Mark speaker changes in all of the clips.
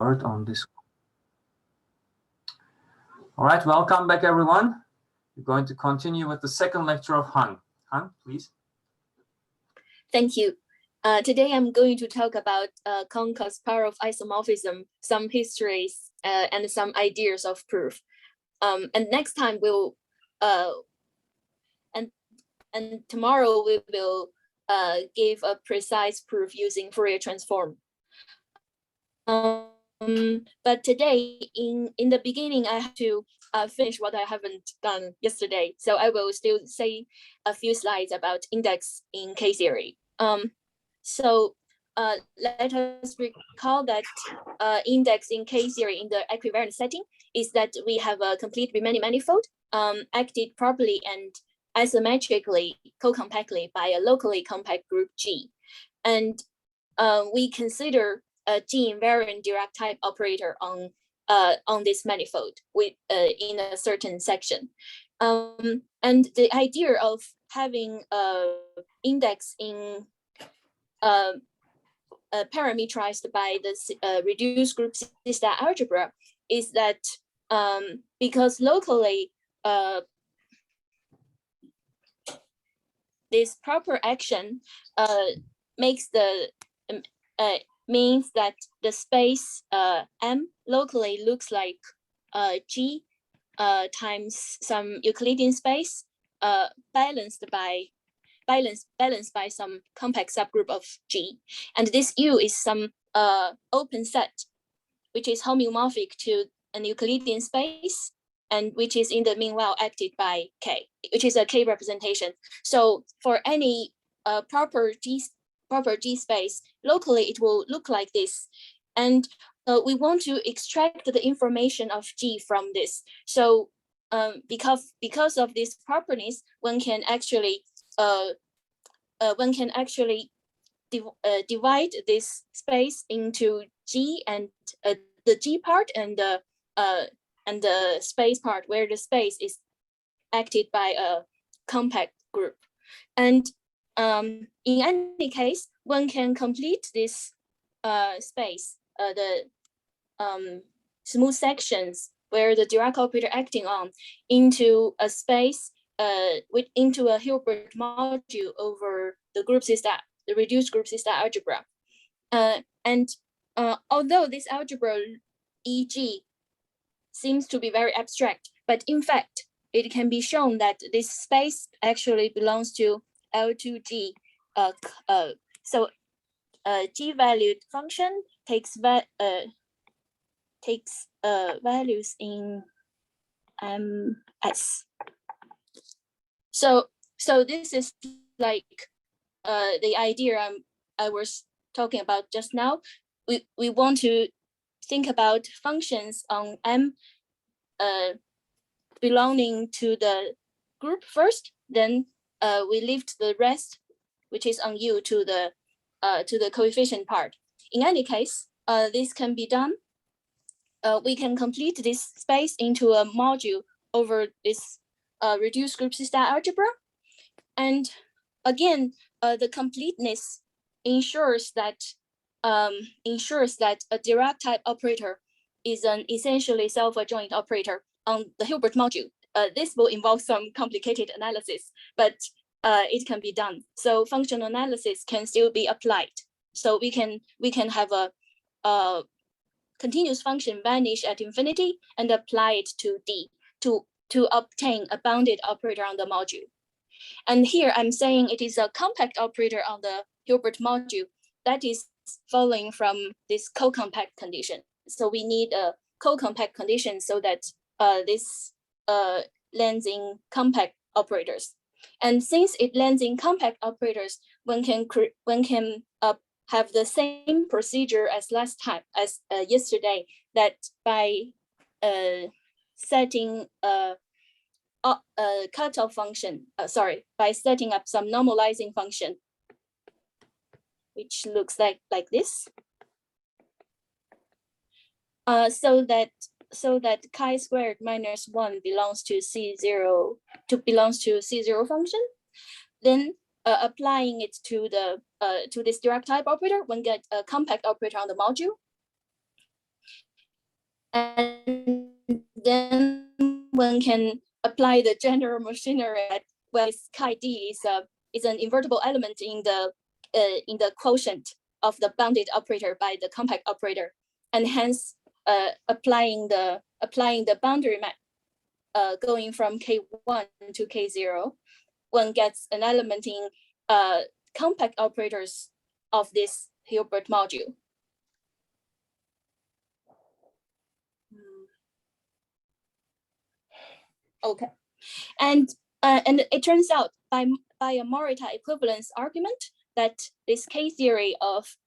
Speaker 1: on this. All right, welcome back, everyone. We're going to continue with the second lecture of Han. Han, please.
Speaker 2: Thank you. Today I'm going to talk about Conca's power of isomorphism, some histories, and some ideas of proof. And next time we'll and tomorrow we will give a precise proof using Fourier transform. But today, in the beginning, I have to finish what I haven't done yesterday. So I will still say a few slides about index in K-theory. So let us recall that index in K-theory in the equivariant setting is that we have a complete Riemannian manifold acted properly and isometrically co-compactly by a locally compact group G. And we consider a G invariant Dirac type operator on this manifold with in a certain section. And the idea of having index in parameterized by the reduced group C-star algebra is that because locally this proper action makes the means that the space M locally looks like G times some Euclidean space balanced by some compact subgroup of G, and this U is some open set which is homomorphic to an Euclidean space and which is in the meanwhile acted by K, which is a K representation. So for any proper G space, locally it will look like this. And we want to extract the information of G from this. So because of this properties, one can actually divide this space into G and the G part and the space part where the space is acted by a compact group. And in any case, one can complete this space, the smooth sections where the Dirac operator acting on into a space into a Hilbert module over the group C-star, the reduced group C-star algebra. And although this algebra EG seems to be very abstract, but in fact, it can be shown that this space actually belongs to L2G. So G-valued function takes values in S. So this is like the idea I was talking about just now. We want to think about functions on M belonging to the group first, then we lift the rest, which is on U, to the coefficient part. In any case, this can be done. We can complete this space into a module over this reduced group C-star algebra. And again, the completeness ensures that a Dirac type operator is an essentially self-adjoint operator on the Hilbert module. This will involve some complicated analysis, but it can be done. So functional analysis can still be applied. So we can have a continuous function vanish at infinity and apply it to D to obtain a bounded operator on the module. And here I'm saying it is a compact operator on the Hilbert module that is following from this co-compact condition. So we need a co-compact condition so that this lands in compact operators. And since it lands in compact operators, one can have the same procedure as last time, as yesterday, that by setting a cutoff function, by setting up some normalizing function, which looks like this, so that chi squared minus 1 belongs to C0 function. Then applying it to the to this Dirac type operator, one get a compact operator on the module. And then one can apply the general machinery that, well, this chi D is an invertible element in the quotient of the bounded operator by the compact operator, and hence applying the boundary map going from K1 to K0, one gets an element in compact operators of this Hilbert module. Okay, and it turns out by a Morita equivalence argument that this K theory of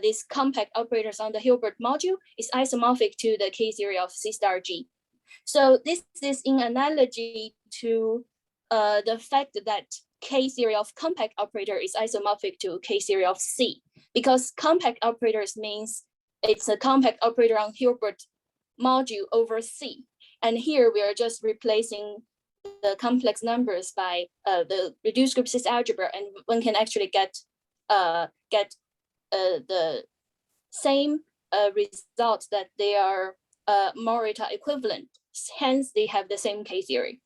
Speaker 2: these compact operators on the Hilbert module is isomorphic to the K theory of C star G. So this is in analogy to the fact that K theory of compact operator is isomorphic to K theory of C, because compact operators means it's a compact operator on Hilbert module over C. And here we are just replacing the complex numbers by the reduced group system algebra, and one can actually get the same results that they are Morita equivalent. Hence, they have the same K theory.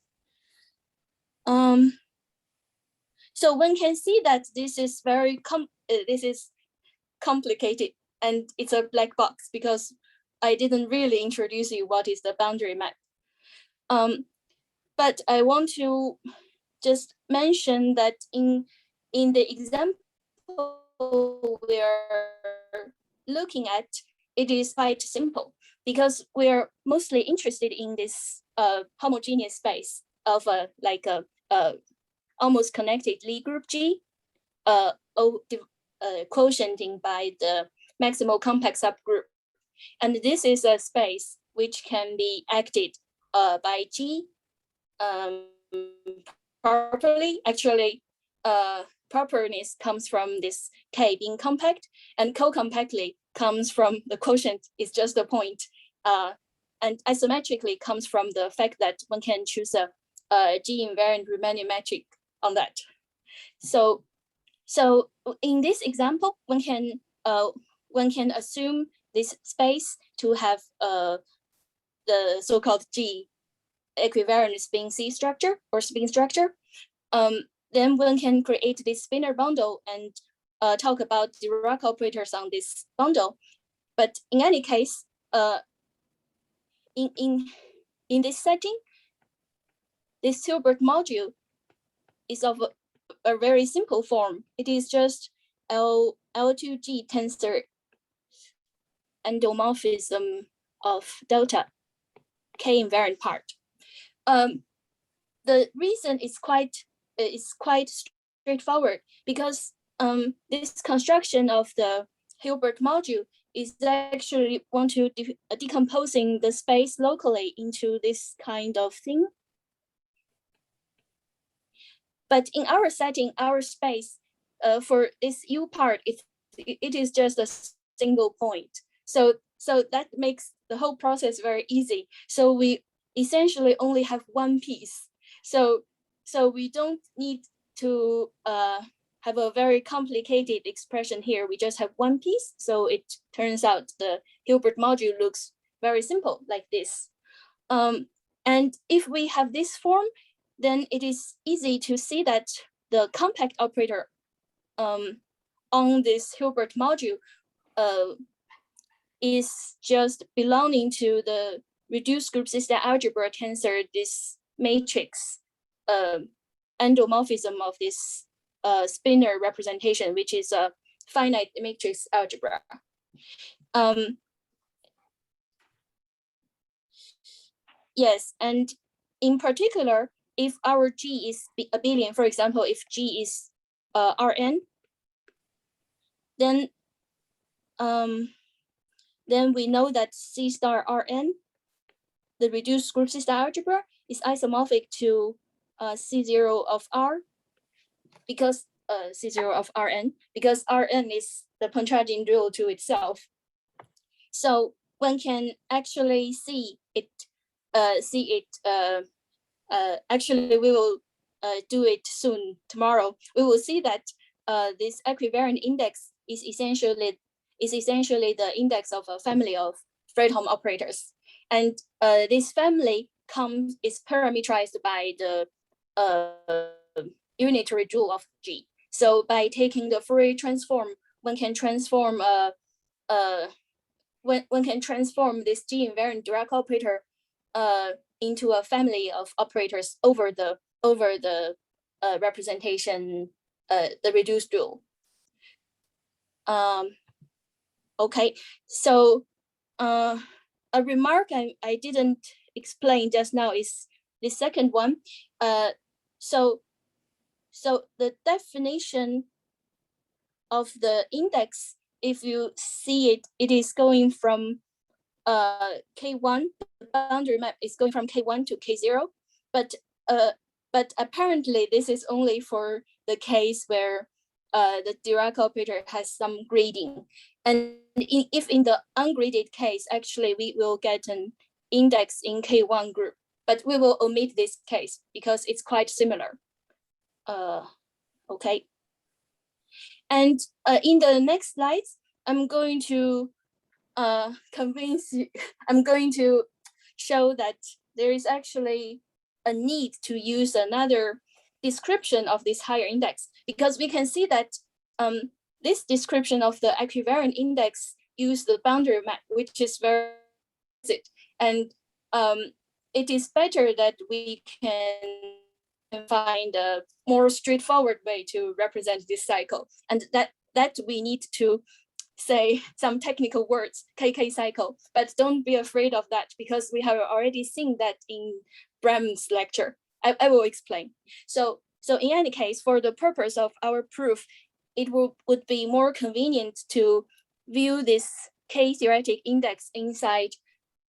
Speaker 2: So one can see that this is very complicated, and it's a black box because I didn't really introduce you what is the boundary map. But I want to just mention that in the example we're looking at, it is quite simple because we're mostly interested in this homogeneous space of like a almost connected Lie group G, quotienting by the maximal compact subgroup. And this is a space which can be acted by G properly. Actually, properness comes from this K being compact, and co-compactly comes from the quotient is just a point. And isometrically comes from the fact that one can choose a G invariant Riemannian metric on that. So in this example, one can assume this space to have the so-called G equivariant spin C structure or spin structure. Then one can create this spinor bundle and talk about Dirac operators on this bundle. But in any case, in this setting, this Hilbert module is of a very simple form. It is just L2G tensor endomorphism of delta K invariant part. The reason is quite straightforward because this construction of the Hilbert module is actually want to decomposing the space locally into this kind of thing. But in our setting, our space for this U part, it is just a single point. So that makes the whole process very easy. So we essentially only have one piece. So we don't need to have a very complicated expression here. We just have one piece. So it turns out the Hilbert module looks very simple like this. And if we have this form, then it is easy to see that the compact operator on this Hilbert module is just belonging to the reduced group system algebra tensor, this matrix endomorphism of this spinor representation, which is a finite matrix algebra. Yes, and in particular, if our G is abelian, for example, if G is Rn, then we know that C star Rn, the reduced group system algebra, is isomorphic to C0 of R, because C0 of Rn, because Rn is the Pontryagin dual to itself. So one can actually see it. Actually, we will do it soon tomorrow. We will see that this equivariant index is essentially the index of a family of Fredholm operators. and this family is parameterized by the unitary rule of G. So by taking the Fourier transform, one can transform one can transform this G invariant Dirac operator into a family of operators over the representation, the reduced rule. Okay, so a remark I didn't explain just now is the second one. So the definition of the index, if you see it, it is going from K1, the boundary map is going from K1 to K0, but apparently this is only for the case where the Dirac operator has some grading. And if in the ungraded case, actually we will get an index in K1 group, but we will omit this case because it's quite similar. Okay. And in the next slides, I'm going to convince you, I'm going to show that there is actually a need to use another description of this higher index, because we can see that this description of the equivariant index use the boundary map, which is very explicit, and it is better that we can find a more straightforward way to represent this cycle, and that we need to say some technical words, KK cycle, but don't be afraid of that because we have already seen that in Bram's lecture. I will explain. So in any case, for the purpose of our proof, it would be more convenient to view this K theoretic index inside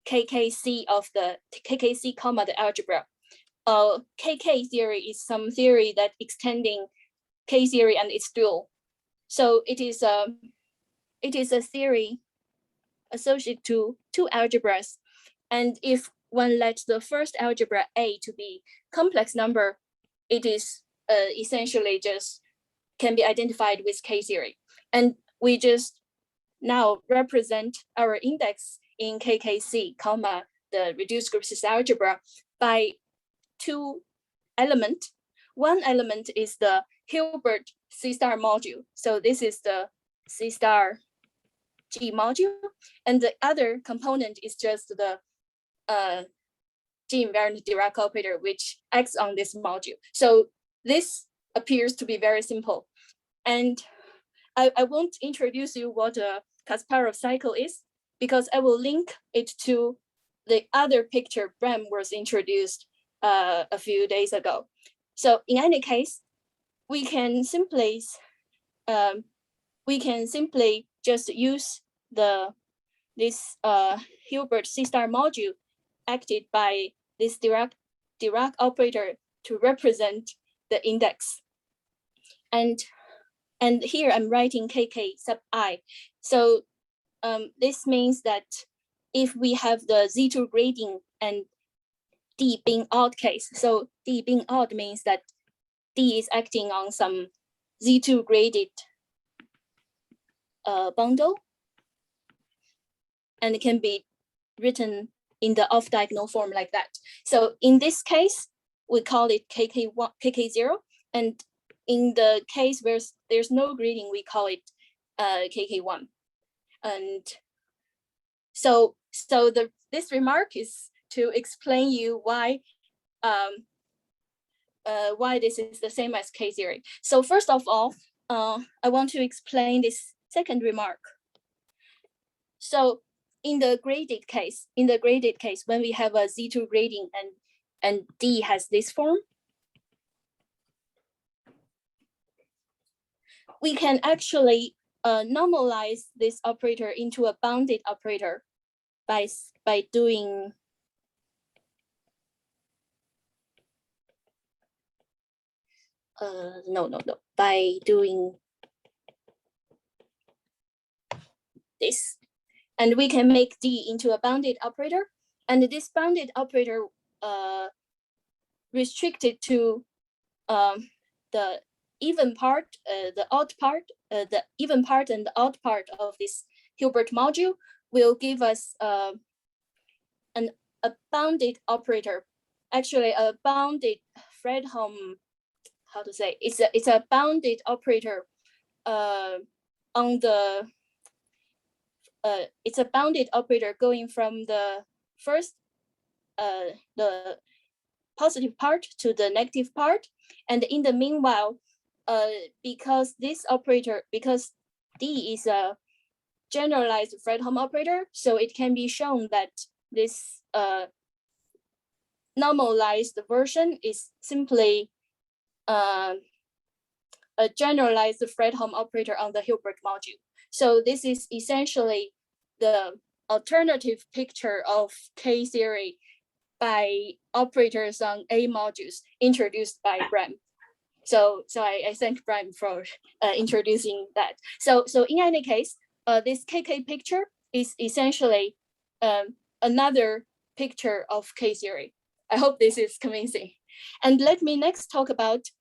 Speaker 2: KKC of the KKC comma the algebra. KK theory is some theory that extending K theory and its dual. So it is a theory associated to two algebras. And if one lets the first algebra A to be complex number, it is essentially just can be identified with K theory. And we just now represent our index in KKC, comma, the reduced group system algebra by two elements. One element is the Hilbert C star module. So this is the C star G module, and the other component is just the G invariant Dirac operator, which acts on this module. So this appears to be very simple. And I won't introduce you what a Kasparov cycle is, because I will link it to the other picture Bram was introduced a few days ago. So in any case, we can simply just use this Hilbert C star module acted by this Dirac operator to represent the index. And here I'm writing KK sub I. So this means that if we have the Z2 grading and D being odd case, so D being odd means that D is acting on some Z2 graded bundle, and it can be written in the off-diagonal form like that. So in this case, we call it KK1, KK0, and in the case where there's no grading, we call it KK1. And so this remark is to explain you why this is the same as K theory. So first of all, I want to explain this second remark. So in the graded case, when we have a Z2 grading and D has this form, we can actually normalize this operator into a bounded operator by doing by doing this. And we can make D into a bounded operator. And this bounded operator restricted to the even part, the odd part, the even part and the odd part of this Hilbert module will give us a bounded operator, actually a bounded Fredholm, how to say, it's a bounded operator on the it's a bounded operator going from the first the positive part to the negative part, and in the meanwhile, because this operator, because D is a generalized Fredholm operator, so it can be shown that this normalized version is simply a generalized Fredholm operator on the Hilbert module. So this is essentially the alternative picture of K-theory by operators on A modules introduced by Bram. So I thank Bram for introducing that. So in any case, this KK picture is essentially another picture of K-theory. I hope this is convincing. And let me next talk about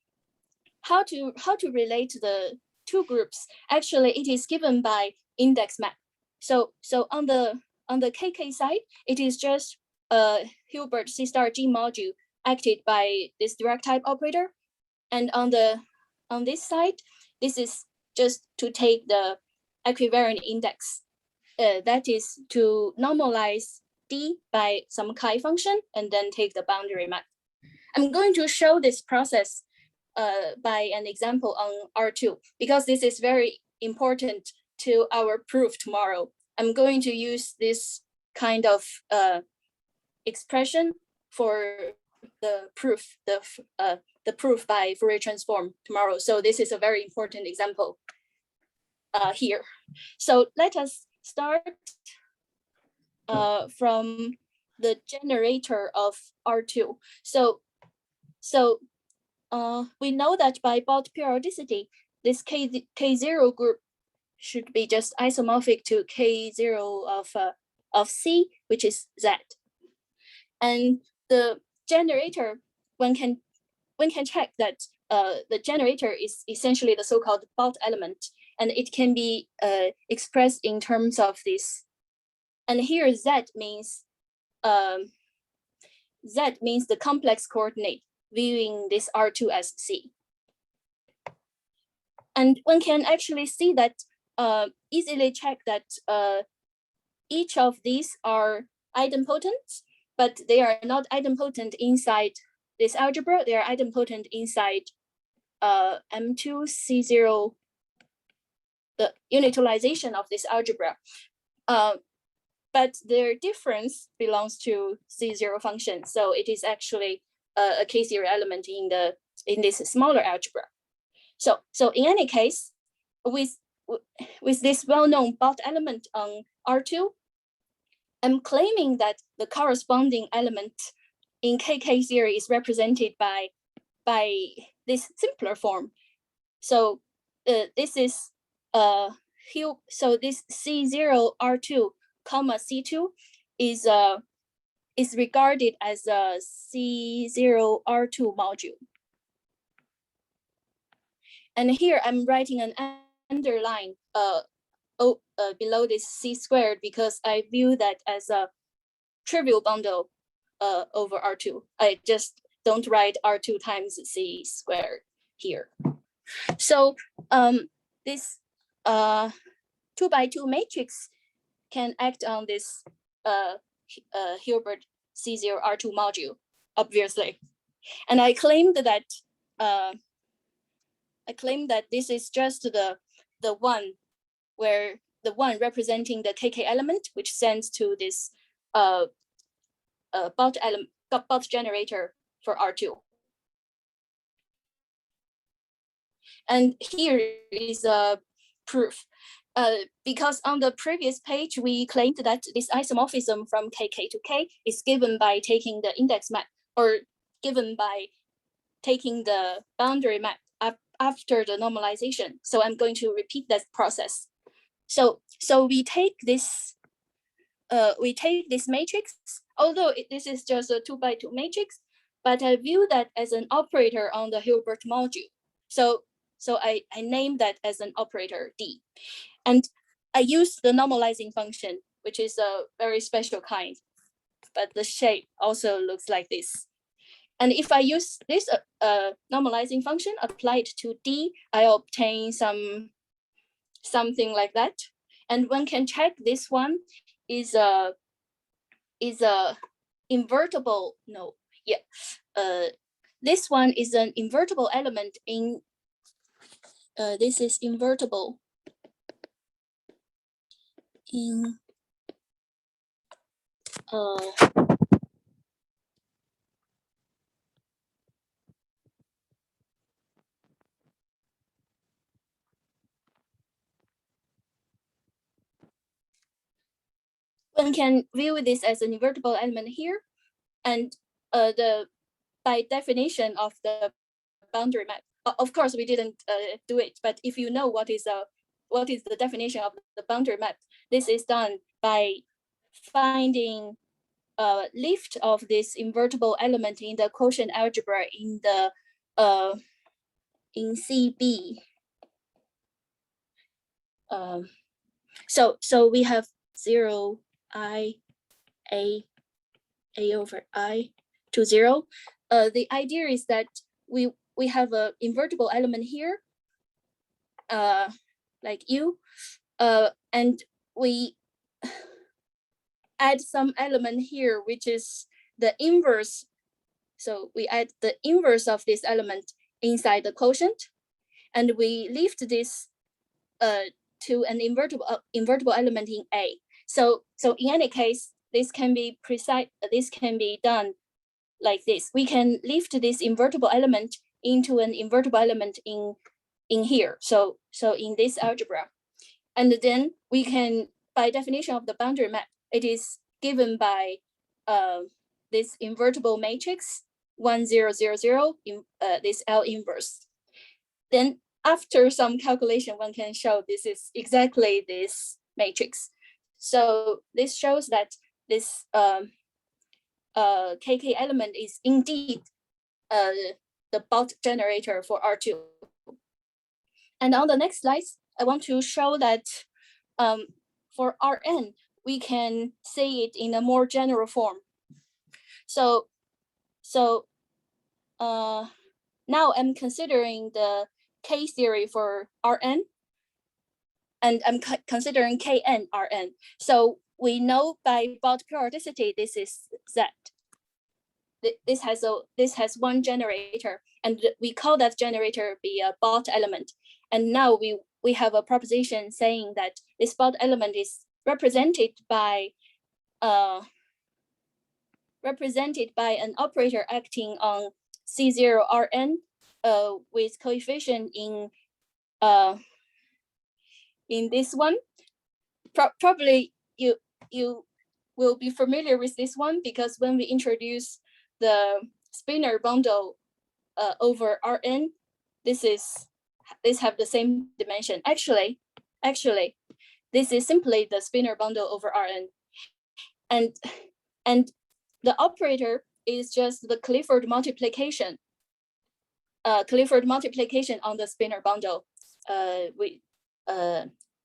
Speaker 2: how to relate the two groups. Actually, it is given by index map. So on the KK side, it is just a Hilbert C star G module acted by this direct type operator. And on this side, this is just to take the equivariant index. That is to normalize D by some chi function and then take the boundary map. I'm going to show this process by an example on R2, because this is very important to our proof tomorrow. I'm going to use this kind of expression for the proof, the proof by Fourier transform tomorrow. So this is a very important example here. So let us start from the generator of R2. So we know that by Bott periodicity, this K0 group should be just isomorphic to K0 of C, which is Z. And the generator, one can check that the generator is essentially the so-called Bott element, and it can be expressed in terms of this. And here Z means the complex coordinate, viewing this R2 as C. And one can actually see that, easily check that each of these are idempotent, but they are not idempotent inside this algebra. They are idempotent inside M2 C0, the unitalization of this algebra. But their difference belongs to C0 function. So it is actually a K0 element in this smaller algebra. So in any case, with this well-known Bott element on R2, I'm claiming that the corresponding element in KK theory is represented by this simpler form. So this is so this C0 R2 comma C2 is regarded as a C0 R2 module. And here I'm writing an underline below this C squared because I view that as a trivial bundle over R2. I just don't write R2 times C squared here. So this 2x2 matrix can act on this Hilbert C0 R2 module, obviously. And I claimed that this is just the one where the one representing the KK element, which sends to this Bott generator for R2. And here is a proof. Because on the previous page, we claimed that this isomorphism from KK to K is given by taking the index map, or given by taking the boundary map after the normalization. So I'm going to repeat that process. So we take this matrix, although this is just a 2x2 matrix, but I view that as an operator on the Hilbert module. So I name that as an operator D. And I use the normalizing function, which is a very special kind. but the shape also looks like this. And if I use this normalizing function applied to D, I obtain something like that. And one can check this one is a invertible, no, yeah. This one is an invertible element in, this is invertible in, one can view this as an invertible element here, and by definition of the boundary map, of course we didn't do it, but if you know what is the definition of the boundary map, this is done by finding lift of this invertible element in the quotient algebra in the in CB. So we have 0 I a over I to 0. The idea is that we have a invertible element here, like U, and we add some element here, which is the inverse. So we add the inverse of this element inside the quotient, and we lift this to an invertible element in A. So in any case, this can be precise. This can be done like this. We can lift this invertible element into an invertible element in here. So in this algebra, and then we can, by definition of the boundary map, it is given by this invertible matrix 1 0 0 0 in this L inverse. Then after some calculation, one can show this is exactly this matrix. So this shows that this KK element is indeed the Bott generator for R2. And on the next slides, I want to show that for Rn, we can say it in a more general form. So now I'm considering the K theory for Rn, and I'm considering Kn Rn. So we know by Bott periodicity, this is Z. This has one generator, and we call that generator be a Bott element. And now we have a proposition saying that this Bott element is represented by an operator acting on C0 Rn with coefficient in this one. Probably you will be familiar with this one, because when we introduce the spinor bundle over Rn, this have the same dimension. Actually, this is simply the spinor bundle over Rn, and the operator is just the Clifford multiplication. Clifford multiplication on the spinor bundle,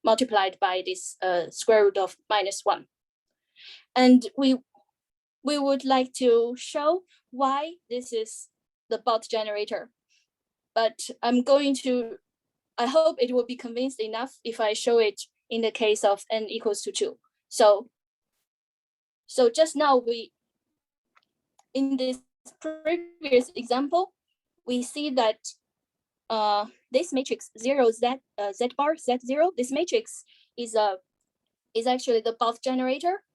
Speaker 2: multiplied by this square root of -1. And we would like to show why this is the Bott generator. But I hope it will be convinced enough if I show it in the case of n equals to 2. So just now in this previous example, we see that this matrix 0 z z bar z0, this matrix is actually the Bott generator.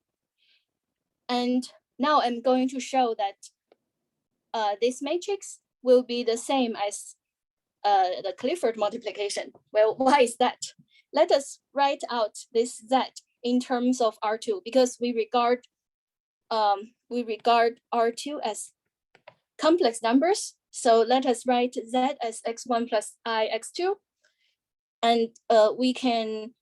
Speaker 2: And now I'm going to show that this matrix will be the same as the Clifford multiplication. Well, why is that? Let us write out this Z in terms of R2, because we regard R2 as complex numbers. So let us write Z as x1 plus I x2, and we can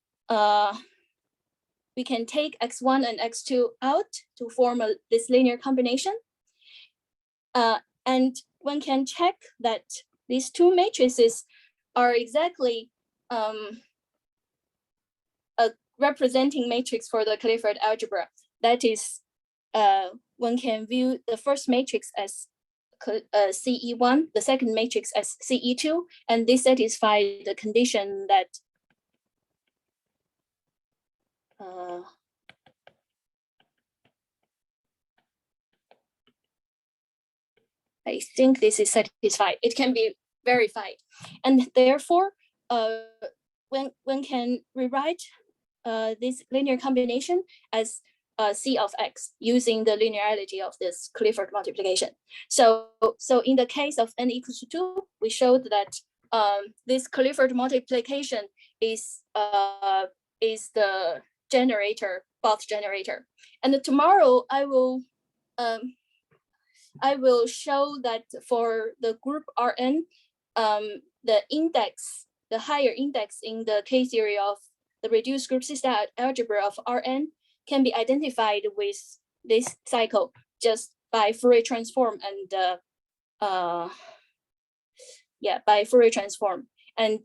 Speaker 2: take x1 and x2 out to form this linear combination. And one can check that these two matrices are exactly a representing matrix for the Clifford algebra. That is one can view the first matrix as CE1, the second matrix as CE2, and this satisfies the condition that I think this is satisfied. It can be verified, and therefore, one can rewrite this linear combination as C of X using the linearity of this Clifford multiplication. So in the case of n equals to 2, we showed that this Clifford multiplication is the generator, Both generator. And tomorrow I will show that for the group Rn, the higher index in the K-theory of the reduced group system algebra of Rn can be identified with this cycle just by Fourier transform and by Fourier transform. And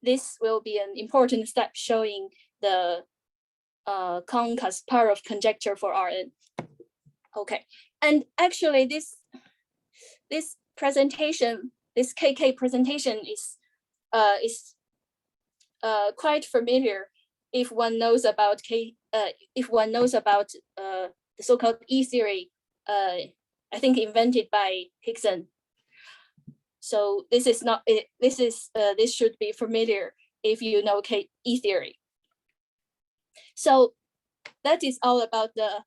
Speaker 2: this will be an important step showing the Kahn-Kasparov conjecture for Rn. Okay, and actually this presentation, this KK presentation is quite familiar if one knows about the so-called E theory, I think invented by Hickson. So this is not it. This should be familiar if you know E theory. So that is all about the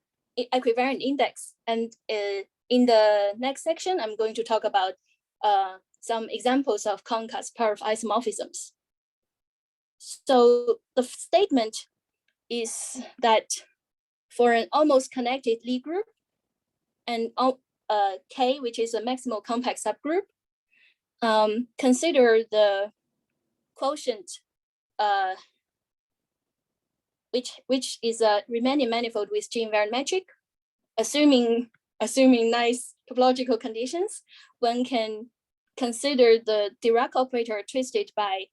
Speaker 2: equivariant index. And in the next section, I'm going to talk about some examples of Kahn-Kasparov isomorphisms. So the statement is that for an almost connected Lie group and K, which is a maximal compact subgroup, consider the quotient, which is a Riemannian manifold with G-invariant metric. Assuming nice topological conditions, one can consider the Dirac operator twisted by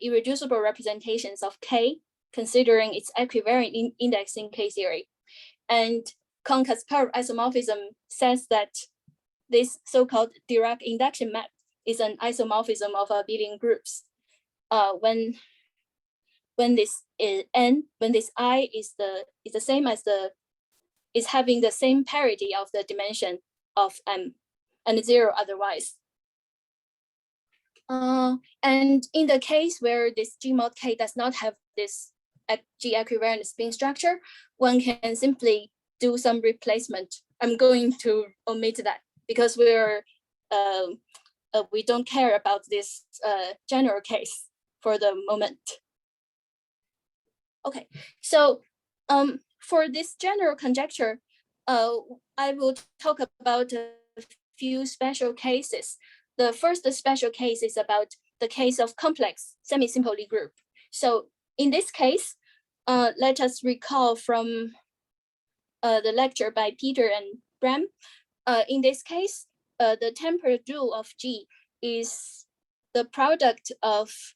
Speaker 2: irreducible representations of K, considering its equivariant index in K theory. And Kahn-Kasparov isomorphism says that this so-called Dirac induction map is an isomorphism of abelian groups. When this is n, when this I is the same as is having the same parity of the dimension of m, and 0 otherwise. And in the case where this G mod K does not have this G equivariant spin structure, one can simply do some replacement. I'm going to omit that because we don't care about this general case for the moment. Okay, so for this general conjecture, I will talk about a few special cases. The first special case is about the case of complex semi-simple Lie group. So in this case, let us recall from the lecture by Peter and Bram. In this case, the temporal dual of G is the product of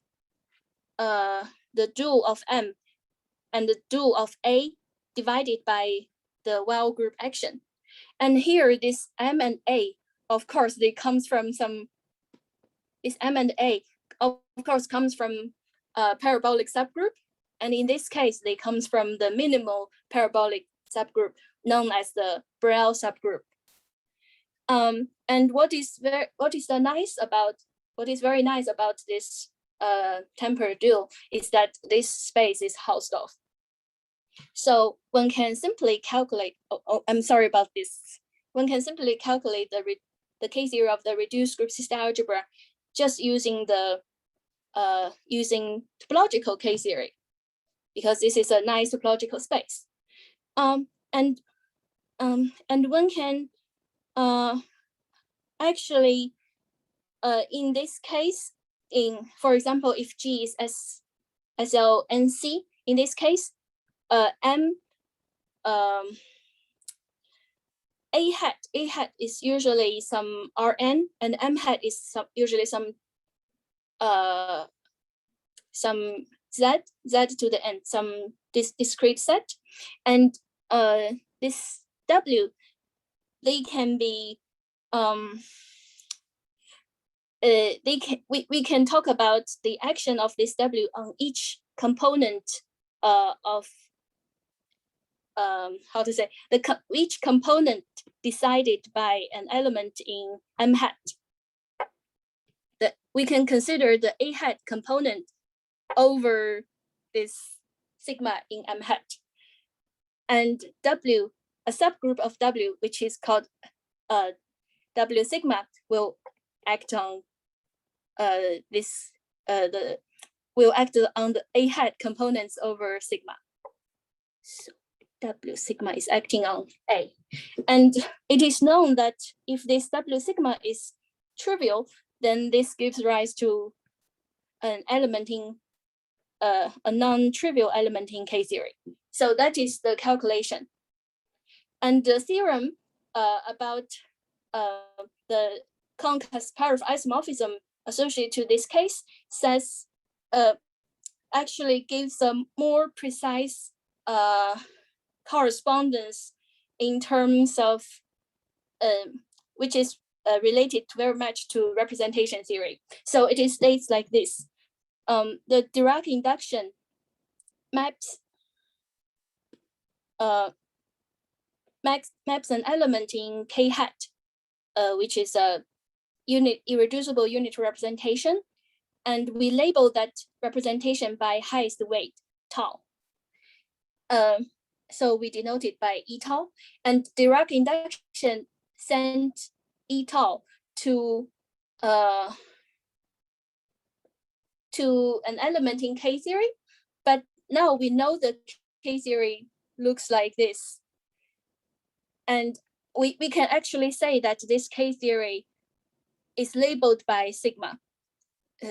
Speaker 2: the dual of M and the dual of A divided by the Weyl group action. And here, this M and A, of course, they comes from some. This M and A, of course, comes from a parabolic subgroup, and in this case, they comes from the minimal parabolic subgroup known as the Borel subgroup. And what is very nice about this temporal dual is that this space is Hausdorff. So one can simply calculate. I'm sorry about this. One can simply calculate the K-theory of the reduced group system algebra just using the using topological K-theory, because this is a nice topological space. And one can actually in this case, for example, if G is SLNC, in this case, A hat is usually some Rn, and M hat is usually some Z to the n, some discrete set, and this W, they can be we can talk about the action of this W on each component of how to say, each component decided by an element in M hat. We can consider the A hat component over this sigma in M hat. And W, a subgroup of W, which is called W sigma, will act on will act on the A hat components over sigma. So W sigma is acting on A. And it is known that if this W sigma is trivial, then this gives rise to an element in a non-trivial element in K theory. So that is the calculation. And the theorem about the concave pair of isomorphism associated to this case says actually gives a more precise correspondence in terms of which is related very much to representation theory. So it states like this: the Dirac induction maps an element in K hat, which is a irreducible unit representation, and we label that representation by highest weight tau. So we denote it by E tau, and Dirac induction sent E tau to an element in K theory, but now we know that K theory looks like this, and we can actually say that this K theory is labeled by sigma.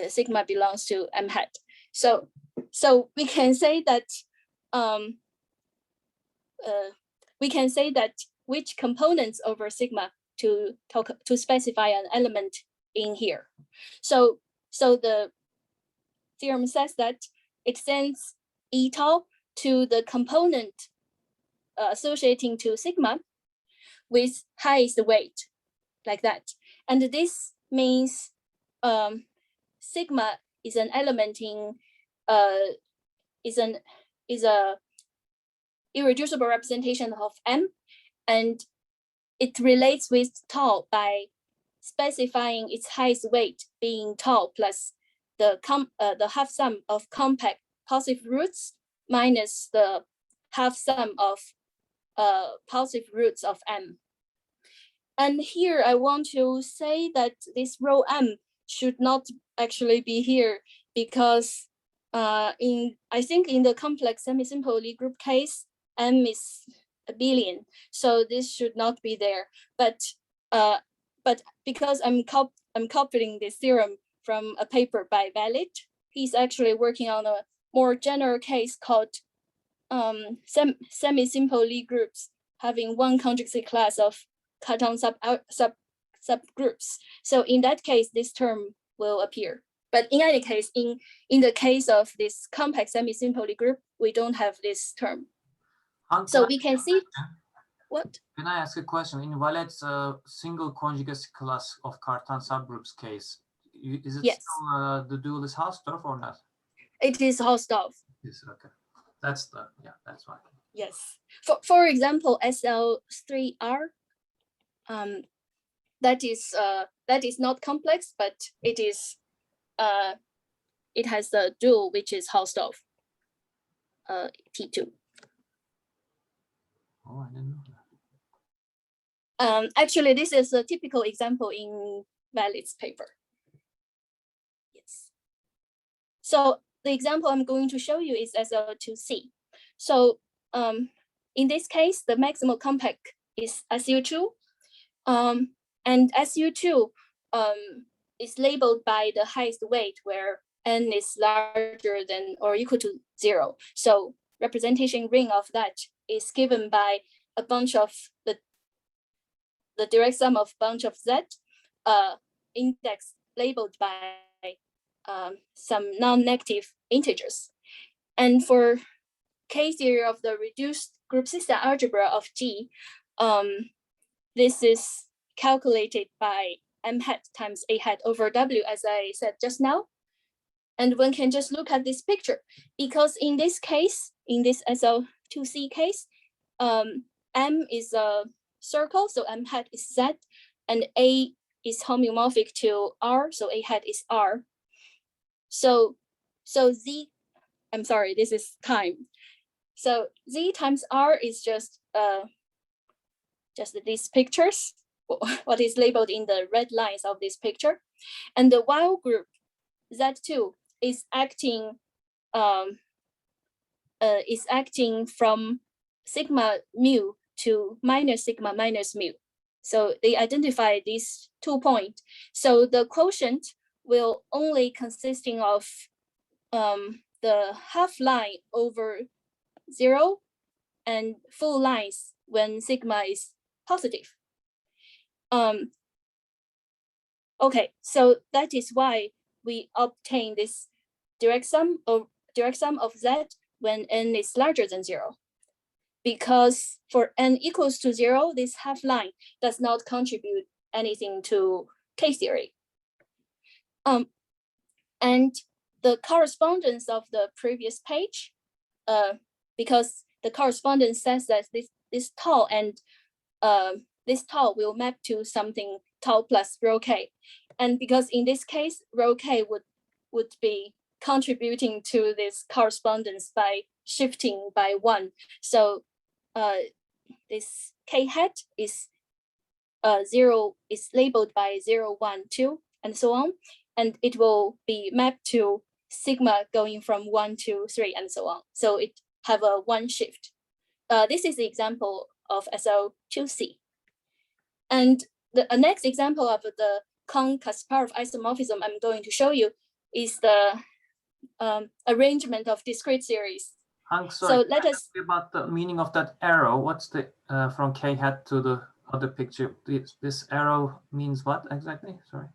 Speaker 2: Sigma belongs to M hat. So we can say that which components over sigma to specify an element in here. So the theorem says that it sends E tau to the component associating to sigma with highest weight, like that. And this means sigma is an element in is a irreducible representation of M, and it relates with tau by specifying its highest weight being tau plus the half sum of compact positive roots minus the half sum of positive roots of M. And here I want to say that this rho M should not actually be here, because I think in the complex semi-simple Lie group case, M is a billion, so this should not be there. But because I'm copying this theorem from a paper by Valid, he's actually working on a more general case called semi-simple Lie groups having one conjugate class of Cartan subgroups. So in that case, this term will appear. But in any case, in the case of this compact semi-simple Lie group, we don't have this term. So we can see what?
Speaker 1: Can I ask a question? In Valet's single conjugacy class of Cartan subgroups case, is it
Speaker 2: yes.
Speaker 1: still the dualist Hausdorff or not?
Speaker 2: It is Hausdorff.
Speaker 1: Yes, okay. That's that's right.
Speaker 2: Yes. For example, SL3R, that is not complex, but it is it has a dual which is Hausdorff T2.
Speaker 1: Oh, I didn't know that.
Speaker 2: Actually, this is a typical example in Valid's paper. Yes. So the example I'm going to show you is SL2C. So in this case, the maximal compact is SU2, and SU2 is labeled by the highest weight where N is larger than or equal to 0. So representation ring of that is given by a bunch of the direct sum of bunch of Z index labeled by some non-negative integers. And for K theory of the reduced group system algebra of G, this is calculated by M hat times A hat over W, as I said just now. And one can just look at this picture, because in this case, in this SL2C case, M is a circle, so M hat is Z, and A is homeomorphic to R, so A hat is R. So Z, I'm sorry, this is time. So Z times R is just these pictures, what is labeled in the red lines of this picture. And the while group Z2 is acting from sigma mu to minus sigma minus mu. So they identify these 2 points. So the quotient will only consisting of the half line over 0 and full lines when sigma is positive. Okay, so that is why we obtain this direct sum of Z when n is larger than 0. Because for n equals to 0, this half line does not contribute anything to K-theory. And the correspondence of the previous page, because the correspondence says that this tau and this tau will map to something tau plus rho k. And because in this case, rho k would be contributing to this correspondence by shifting by 1. So this k hat is 0 is labeled by 0, 1, 2, and so on. And it will be mapped to sigma going from 1 to 3 and so on. So it have a 1 shift. This is the example of SL2C. And the next example of the Kohn-Kasparov isomorphism I'm going to show you is the arrangement of discrete series.
Speaker 1: Sorry,
Speaker 2: so let us
Speaker 1: about the meaning of that arrow. What's the from K hat to the other picture? This arrow means what exactly? Sorry.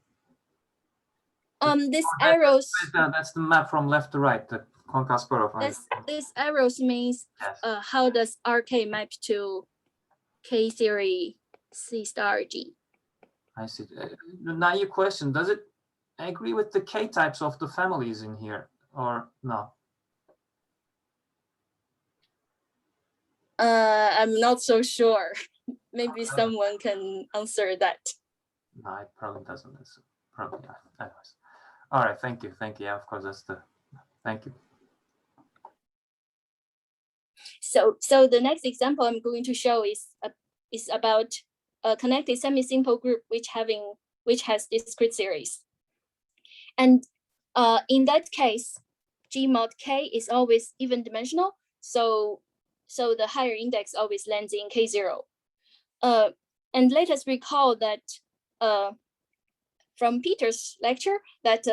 Speaker 2: This arrows.
Speaker 1: That's the map from left to right. The Kohn-Kasparov.
Speaker 2: This arrows means
Speaker 1: yes.
Speaker 2: How does RK map to K theory C star G?
Speaker 1: I see. Now your question, does it agree with the K types of the families in here or no?
Speaker 2: I'm not so sure. Maybe someone can answer that.
Speaker 1: No, it probably doesn't. It's probably not. Anyways. All right, thank you. Thank you. Yeah, of course, that's the, thank you.
Speaker 2: So the next example I'm going to show is about a connected semi-simple group which has discrete series. And in that case, G mod K is always even dimensional. So the higher index always lands in K0. And let us recall that from Peter's lecture that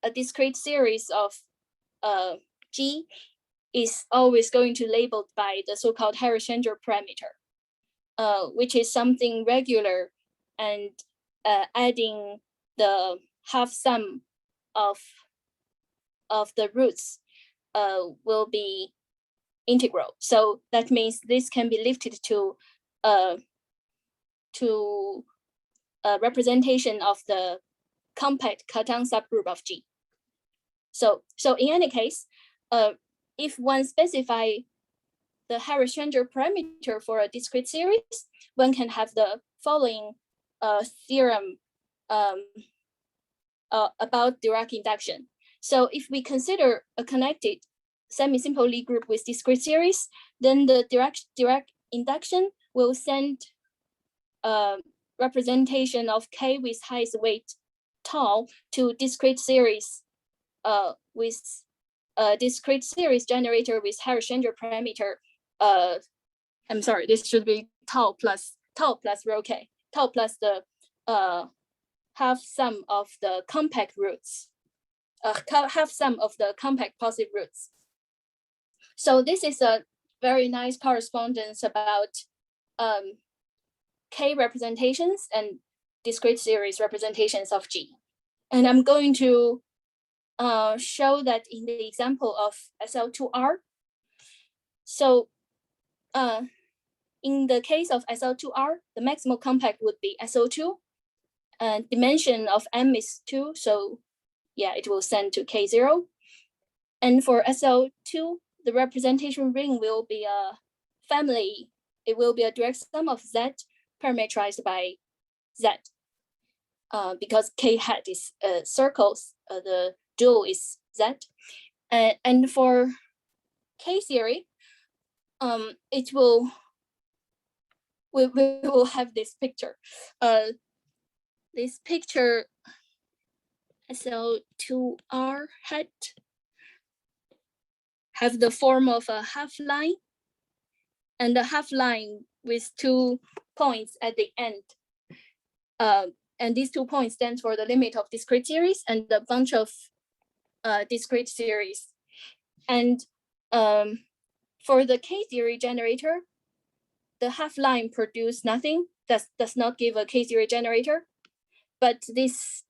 Speaker 2: a discrete series of G is always going to labeled by the so-called Harry-Schenger parameter, which is something regular, and adding the half sum of the roots will be integral. So that means this can be lifted to a representation of the compact Cartan subgroup of G. So in any case, if one specify the Harry-Schenger parameter for a discrete series, one can have the following theorem about Dirac induction. So if we consider a connected semi-simple Lie group with discrete series, then the Dirac induction will send representation of K with highest weight tau to discrete series with discrete series generator with Harry-Schenger parameter. I'm sorry, this should be tau plus rho K, tau plus the half sum of the compact roots, half sum of the compact positive roots. So this is a very nice correspondence about K representations and discrete series representations of G. And I'm going to show that in the example of SL2R. So in the case of SL2R, the maximal compact would be SO2, and dimension of M is 2, so yeah, it will send to K0. And for SL2, the representation ring will be a family. It will be a direct sum of Z parameterized by Z. Because K hat is circles, the dual is Z. And for K theory, it will, we will have this picture. This picture, SL2R hat, have the form of a half line, and the half line with 2 points at the end. And these 2 points stand for the limit of discrete series and a bunch of discrete series. And for the K-theory generator, the half line produce nothing, does not give a K-theory generator. But this,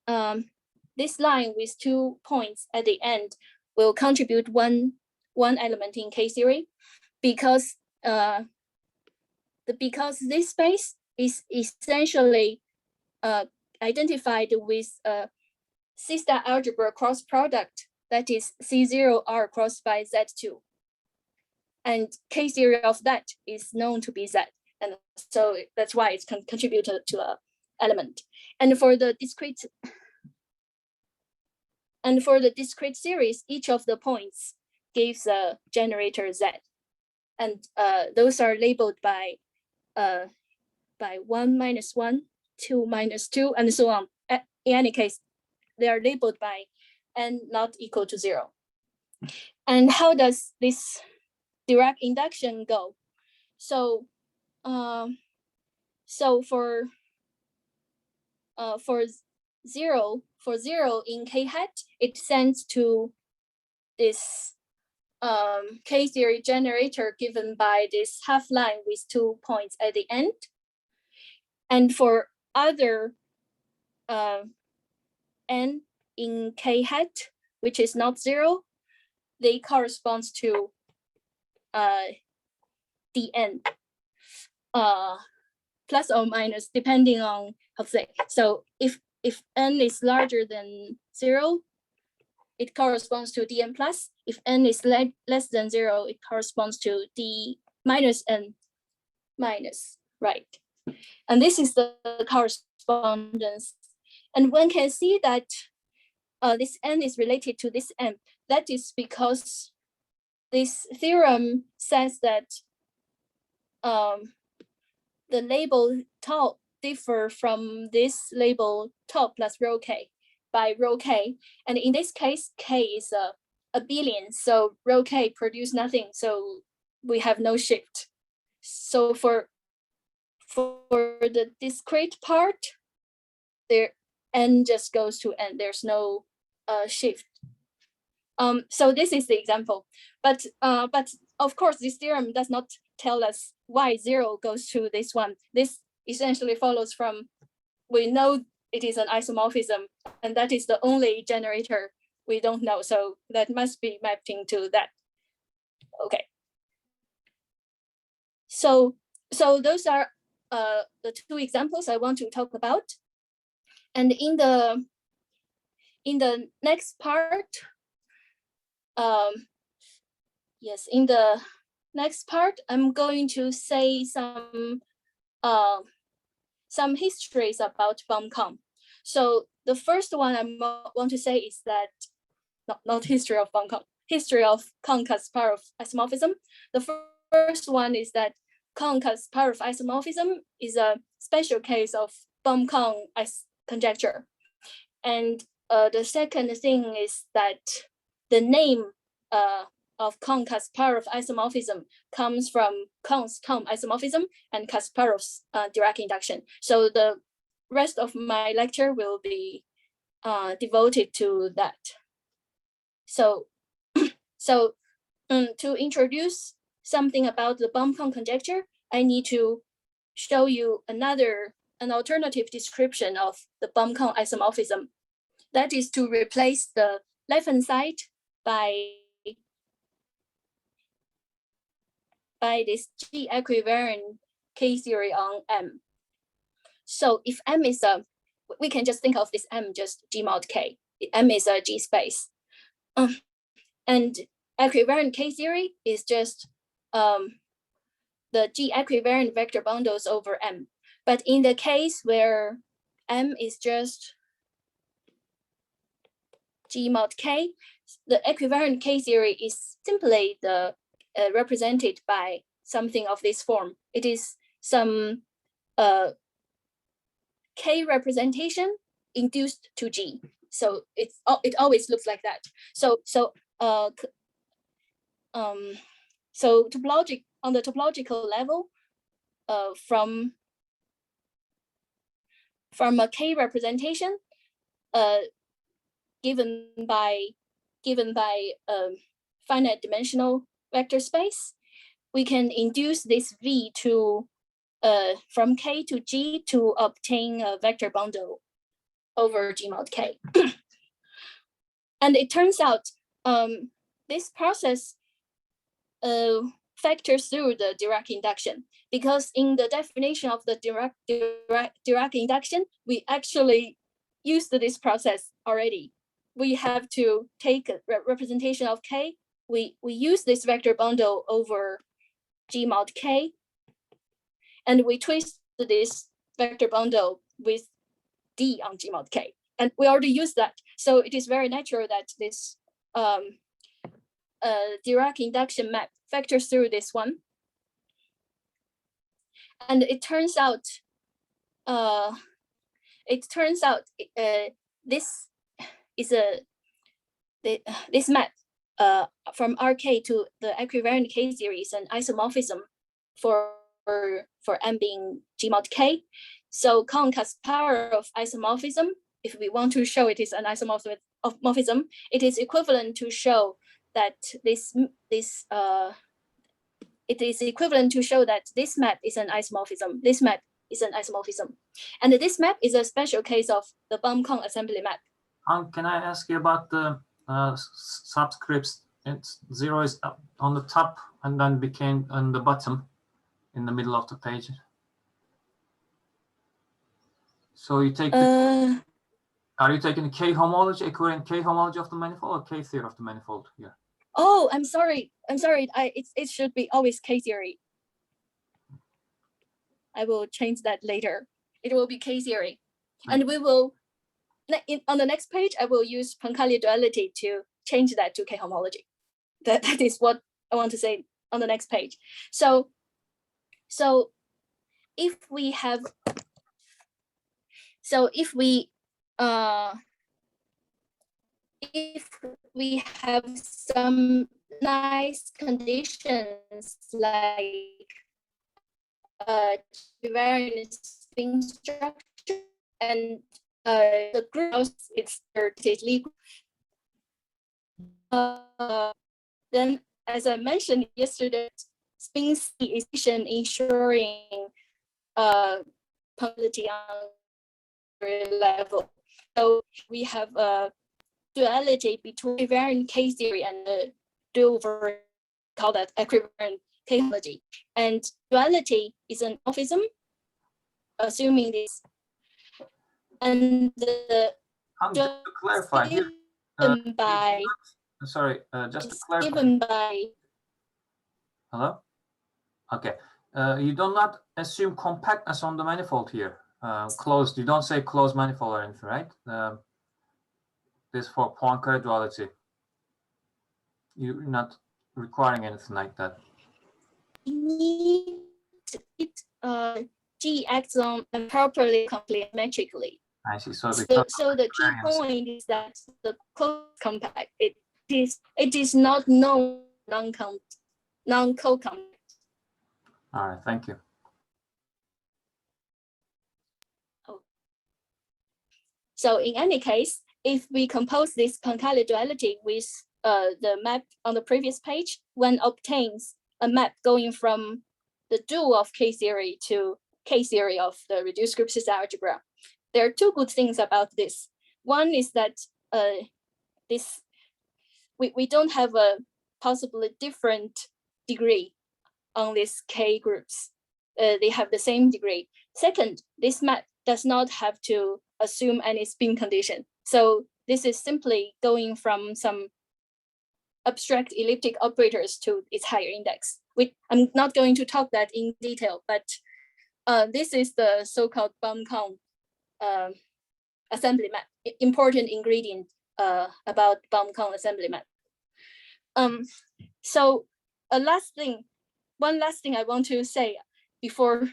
Speaker 2: this line with 2 points at the end will contribute one element in K-theory, because this space is essentially identified with a C-star algebra cross product that is C0R crossed by Z2. And K-theory of that is known to be Z. And so that's why it's contributed to an element. And for the discrete series, each of the points gives a generator Z. And those are labeled by 1 - 1, 2 - 2, and so on. In any case, they are labeled by n not equal to 0. And how does this Dirac induction go? So, for 0 in K hat, it sends to this K-theory generator given by this half line with 2 points at the end. And for other n in K hat, which is not 0, they correspond to dn, plus or minus, depending on how to say. So if n is larger than 0, it corresponds to dn plus. If n is less than 0, it corresponds to d minus n minus, right? And this is the correspondence. And one can see that this n is related to this n. That is because this theorem says that the label top differ from this label top plus rho k by rho k. And in this case, k is a billion, so rho k produce nothing, so we have no shift. So for the discrete part, there n just goes to n. There's no shift. So this is the example, but of course this theorem does not tell us why 0 goes to this one. This essentially follows from, we know it is an isomorphism, and that is the only generator we don't know, so that must be mapped into that. Okay. So those are the 2 examples I want to talk about. And in the next part, yes, in the next part, I'm going to say some histories about BOM-COM. So the first one I want to say is that, not history of BOM-COM, history of Kohn-Kasparov isomorphism. The first one is that Kohn-Kasparov isomorphism is a special case of BOM-COM conjecture. And the second thing is that the name of Kohn-Kasparov isomorphism comes from Kohn's Tom isomorphism and Kasparov's Dirac induction. So the rest of my lecture will be devoted to that. So, to introduce something about the BOM-COM conjecture, I need to show you an alternative description of the BOM-COM isomorphism. That is to replace the left-hand side by by this G equivariant K theory on M. So if M is we can just think of this M just G mod K. M is a G space. And equivariant K theory is just the G equivariant vector bundles over M. But in the case where M is just G mod K, the equivariant K theory is simply the represented by something of this form. It is some K representation induced to G. So it always looks like that. So on the topological level, from a K representation, given by finite dimensional vector space, we can induce this V to from K to G to obtain a vector bundle over G mod K. And it turns out this process factors through the Dirac induction, because in the definition of the Dirac induction, we actually used this process already. We have to take a representation of K. We use this vector bundle over G mod K, and we twist this vector bundle with D on G mod K. And we already used that. So it is very natural that this Dirac induction map factors through this one. And it turns out this is this map from RK to the equivariant K series an isomorphism for M being G mod K. So Kahn-Kasparov of isomorphism, if we want to show it is an isomorphism, it is equivalent to show that this map is an isomorphism. This map is an isomorphism. And this map is a special case of the Baum-Kahn assembly map.
Speaker 1: Can I ask you about the subscripts? It's 0 is up on the top and then became on the bottom in the middle of the page. So you take are you taking the K homology, equivalent K homology of the manifold, or K theory of the manifold here?
Speaker 2: Oh, I'm sorry. It should be always K theory. I will change that later. It will be K theory. And we will, on the next page, I will use Poincare duality to change that to K homology. That is what I want to say on the next page. So if we have some nice conditions like covariant spin structure and the group it's liquid, then as I mentioned yesterday, spin C is ensuring punctuality on level. So we have a duality between equivariant K theory and the dual variant, call that equivariant K homology. And duality is an morphism, assuming this. And
Speaker 1: just to clarify here, sorry, just to clarify.
Speaker 2: Given by.
Speaker 1: Hello? Okay. You do not assume compactness on the manifold here. Closed. You don't say closed manifold or anything, right? This for Poincare duality. You're not requiring anything like that.
Speaker 2: G acts on properly complementarically.
Speaker 1: I see. So
Speaker 2: the key point is that the closed compact it is not non-co-compact.
Speaker 1: All right. Thank you.
Speaker 2: So in any case, if we compose this Poincare duality with the map on the previous page, one obtains a map going from the dual of K theory to K theory of the reduced group system algebra. There are two good things about this. One is that we don't have a possibly different degree on these K groups. They have the same degree. Second, this map does not have to assume any spin condition. So this is simply going from some abstract elliptic operators to its higher index. I'm not going to talk that in detail, but this is the so-called Baum-Kohn assembly map, important ingredient about Baum-Kohn assembly map. So one last thing I want to say before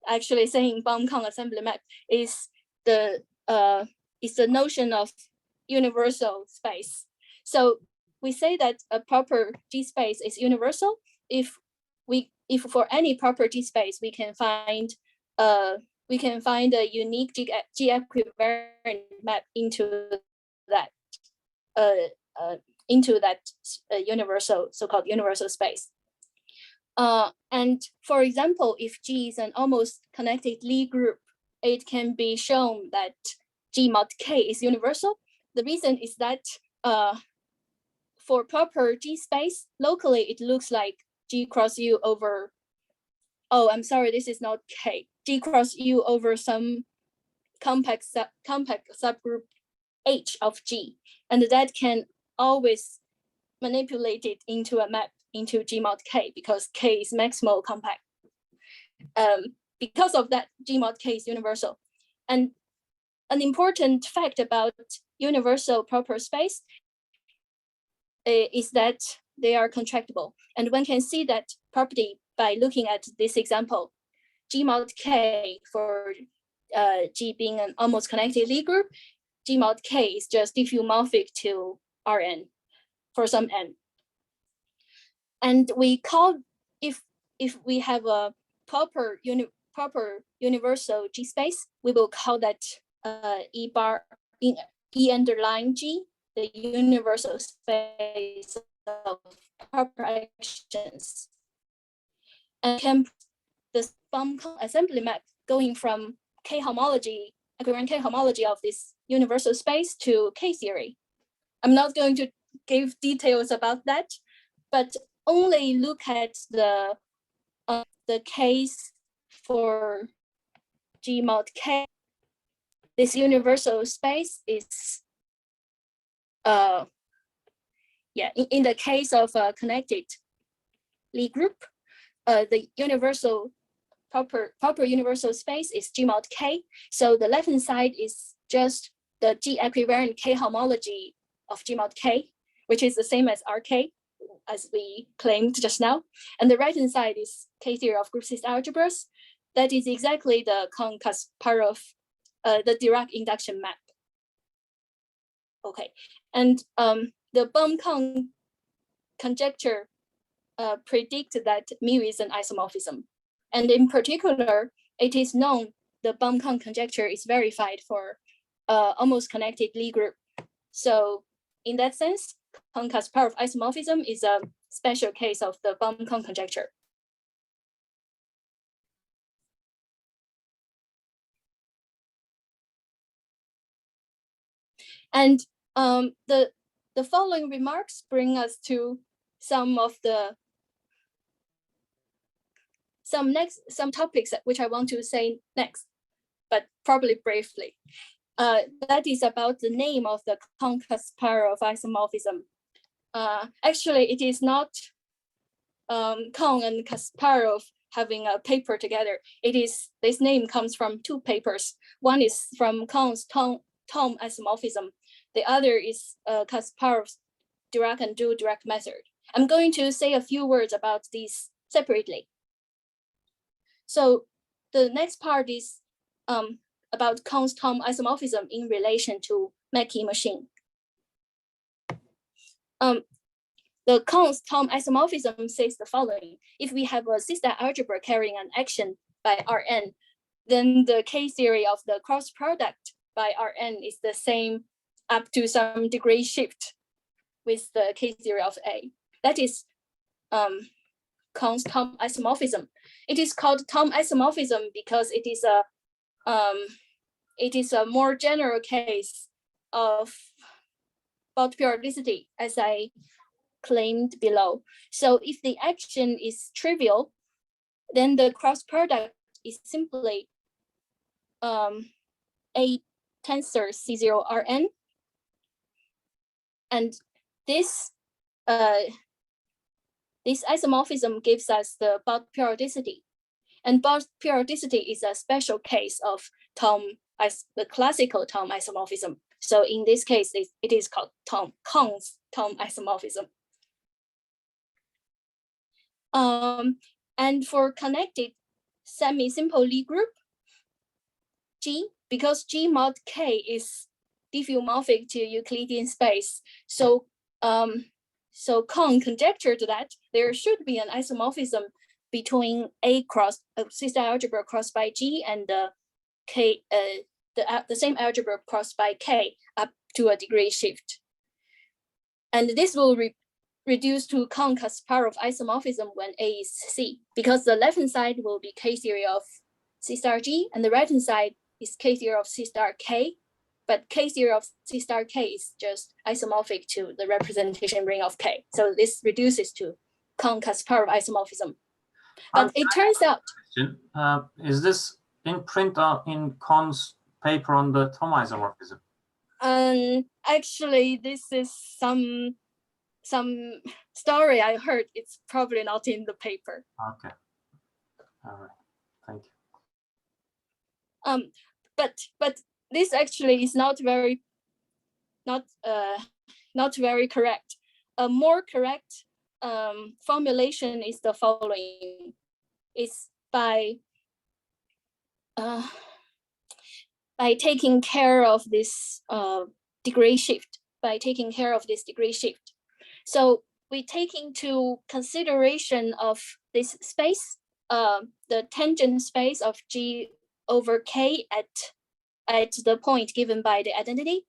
Speaker 2: actually saying Baum-Kohn assembly map is the notion of universal space. So we say that a proper G space is universal if for any proper G space we can find a unique G equivariant map into that universal, so-called universal space. And for example, if G is an almost connected Lie group, it can be shown that G mod K is universal. The reason is that for proper G space, locally it looks like G cross U over, oh, I'm sorry, this is not K. G cross U over some compact subgroup H of G, and that can always manipulate it into a map into G mod K because K is maximal compact. Because of that, G mod K is universal. And an important fact about universal proper space is that they are contractible. And one can see that property by looking at this example. G mod K for G being an almost connected Lie group, G mod K is just diffeomorphic to Rn for some n. And we call, if we have a proper universal G space, we will call that E bar in E underline G, the universal space of proper actions. And the Baum-Kohn assembly map going from K homology, equivariant K homology of this universal space to K theory. I'm not going to give details about that, but only look at the case for G mod K. This universal space is in the case of a connected Lie group, the universal proper universal space is G mod K. So the left hand side is just the G equivariant K homology of G mod K, which is the same as RK, as we claimed just now. And the right hand side is K theory of group system algebras. That is exactly the Kohn-Kasparov, the Dirac induction map. Okay, and the Baum-Kohn conjecture predict that mu is an isomorphism. And in particular, it is known the Baum-Kohn conjecture is verified for almost connected Lie group. So in that sense, Kohn-Kasparov isomorphism is a special case of the Baum-Kohn conjecture. And the following remarks bring us to some topics which I want to say next, but probably briefly. That is about the name of the Kohn-Kasparov isomorphism. Actually, it is not Kohn and Kasparov having a paper together. This name comes from two papers. One is from Kohn's Tom isomorphism. The other is Kasparov's Dirac and Dirac method. I'm going to say a few words about these separately. So the next part is about Kohn's Tom isomorphism in relation to Mackey machine. The Kohn's Tom isomorphism says the following: if we have a system algebra carrying an action by Rn, then the K theory of the cross product by Rn is the same up to some degree shift with the K theory of A. That is Kohn's Tom isomorphism. It is called Tom isomorphism because it is a more general case of about periodicity, as I claimed below. So if the action is trivial, then the cross product is simply a tensor C0Rn, and this isomorphism gives us the Bott periodicity, and Bott periodicity is a special case of the classical Tom isomorphism. So in this case, it is called Kahn's Tom isomorphism. And for connected semi-simple Lie group, G, because G mod K is diffeomorphic to Euclidean space, so Kahn conjectured that there should be an isomorphism between A cross C-star algebra crossed by G and K, the same algebra crossed by K up to a degree shift, and this will reduce to Kahn-Kasparov isomorphism when A is C, because the left-hand side will be K theory of C star G, and the right-hand side is K theory of C star K, but K theory of C star K is just isomorphic to the representation ring of K. So this reduces to Kahn-Kasparov isomorphism. But it turns out...
Speaker 1: is this in print in Kahn's paper on the Tom isomorphism?
Speaker 2: Actually, this is some story I heard. It's probably not in the paper.
Speaker 1: Okay. All right. Thank you.
Speaker 2: But this actually is not very correct. A more correct formulation is the following: it's by taking care of this degree shift. So we take into consideration of this space, the tangent space of G over K at the point given by the identity.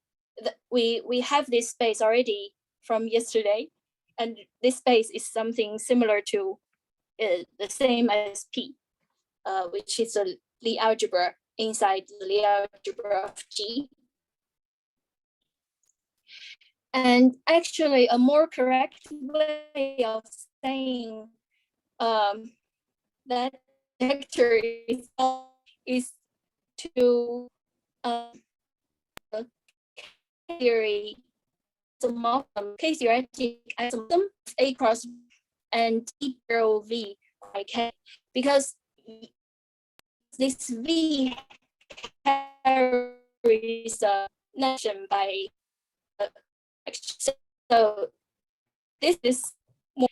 Speaker 2: We have this space already from yesterday, and this space is something similar to the same as P, which is a Lie algebra inside the Lie algebra of G. And actually, a more correct way of saying that vector is to theory K-theoretic isomorphism A cross and T0 V by K, because this V carries a connection by so this is more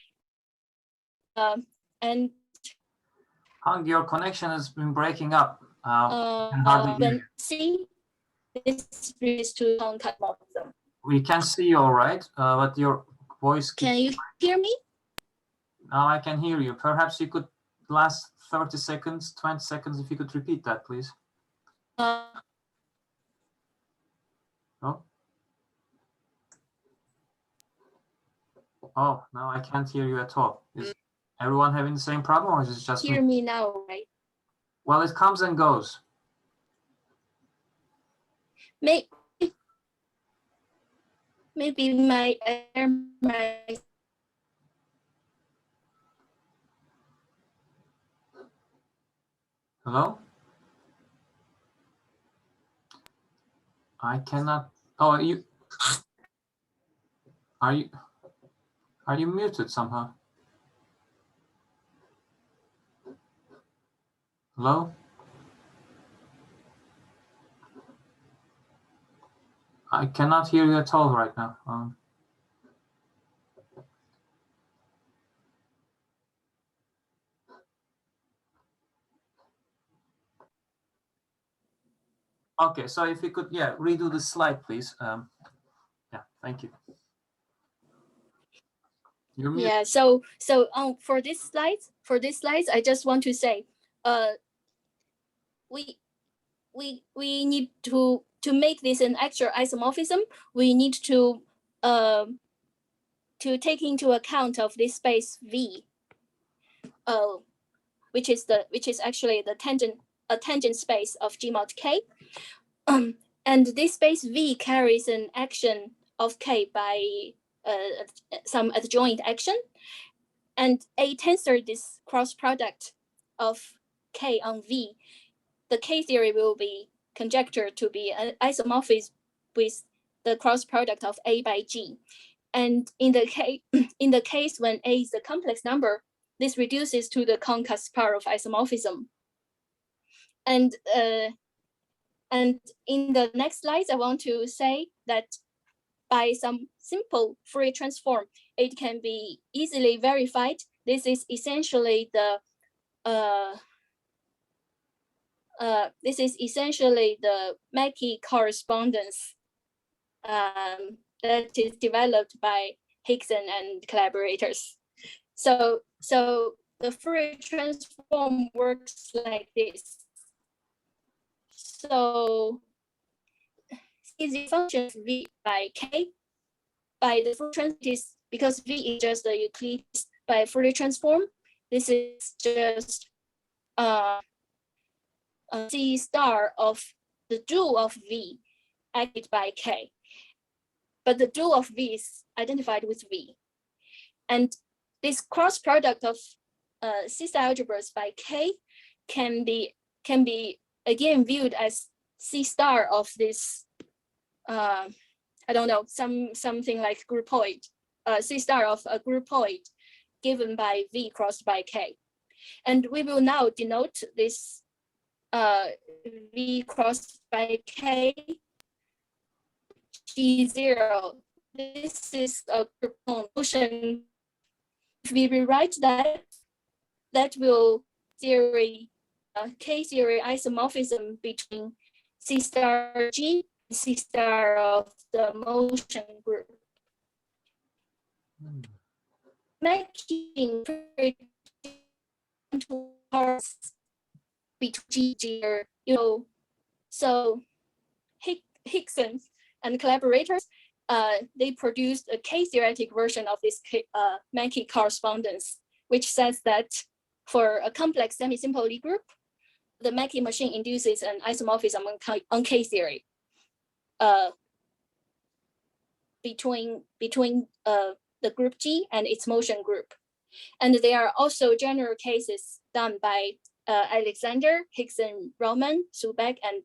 Speaker 2: and
Speaker 1: Hang, your connection has been breaking up.
Speaker 2: when C this is to Kahn-Kasparov.
Speaker 1: We can see you all right, but your voice...
Speaker 2: Can you hear me?
Speaker 1: Now I can hear you. Perhaps you could last 30 seconds, 20 seconds, if you could repeat that, please. Oh? Oh, now I can't hear you at all. Is everyone having the same problem, or is it just
Speaker 2: hear me now, right?
Speaker 1: Well, it comes and goes.
Speaker 2: Maybe my
Speaker 1: Hello? I cannot... Oh, are you muted somehow? Hello? I cannot hear you at all right now. Okay, so if you could, redo the slide, please. Yeah, thank you. You're muted.
Speaker 2: Yeah, so for this slides, I just want to say, we need to make this an actual isomorphism. We need to take into account of this space V, which is actually the tangent space of G mod K, and this space V carries an action of K by some adjoint action, and A tensor this cross product of K on V, the K theory will be conjectured to be an isomorphism with the cross product of A by G. And in the case when A is a complex number, this reduces to the concave power of isomorphism. And in the next slides, I want to say that by some simple Fourier transform, it can be easily verified. This is essentially the Mackey correspondence that is developed by Hickson and collaborators. So the Fourier transform works like this. So is the function V by K by the Fourier transform, because V is just a Euclidean by Fourier transform. This is just C star of the dual of V acted by K. But the dual of V is identified with V. And this cross product of C star algebras by K can be again viewed as C star of this I don't know, something like groupoid, C star of a groupoid given by V crossed by K. And we will now denote this V crossed by K G0. This is a motion. If we rewrite that, that will theory K theory isomorphism between C star G and C star of the motion group. Making between G, so Hickson and collaborators, they produced a K-theoretic version of this Mackey correspondence, which says that for a complex semi-simple Lie group, the Mackey machine induces an isomorphism on K theory between the group G and its motion group. And there are also general cases done by Alexander, Hickson, Roman, Subeck, and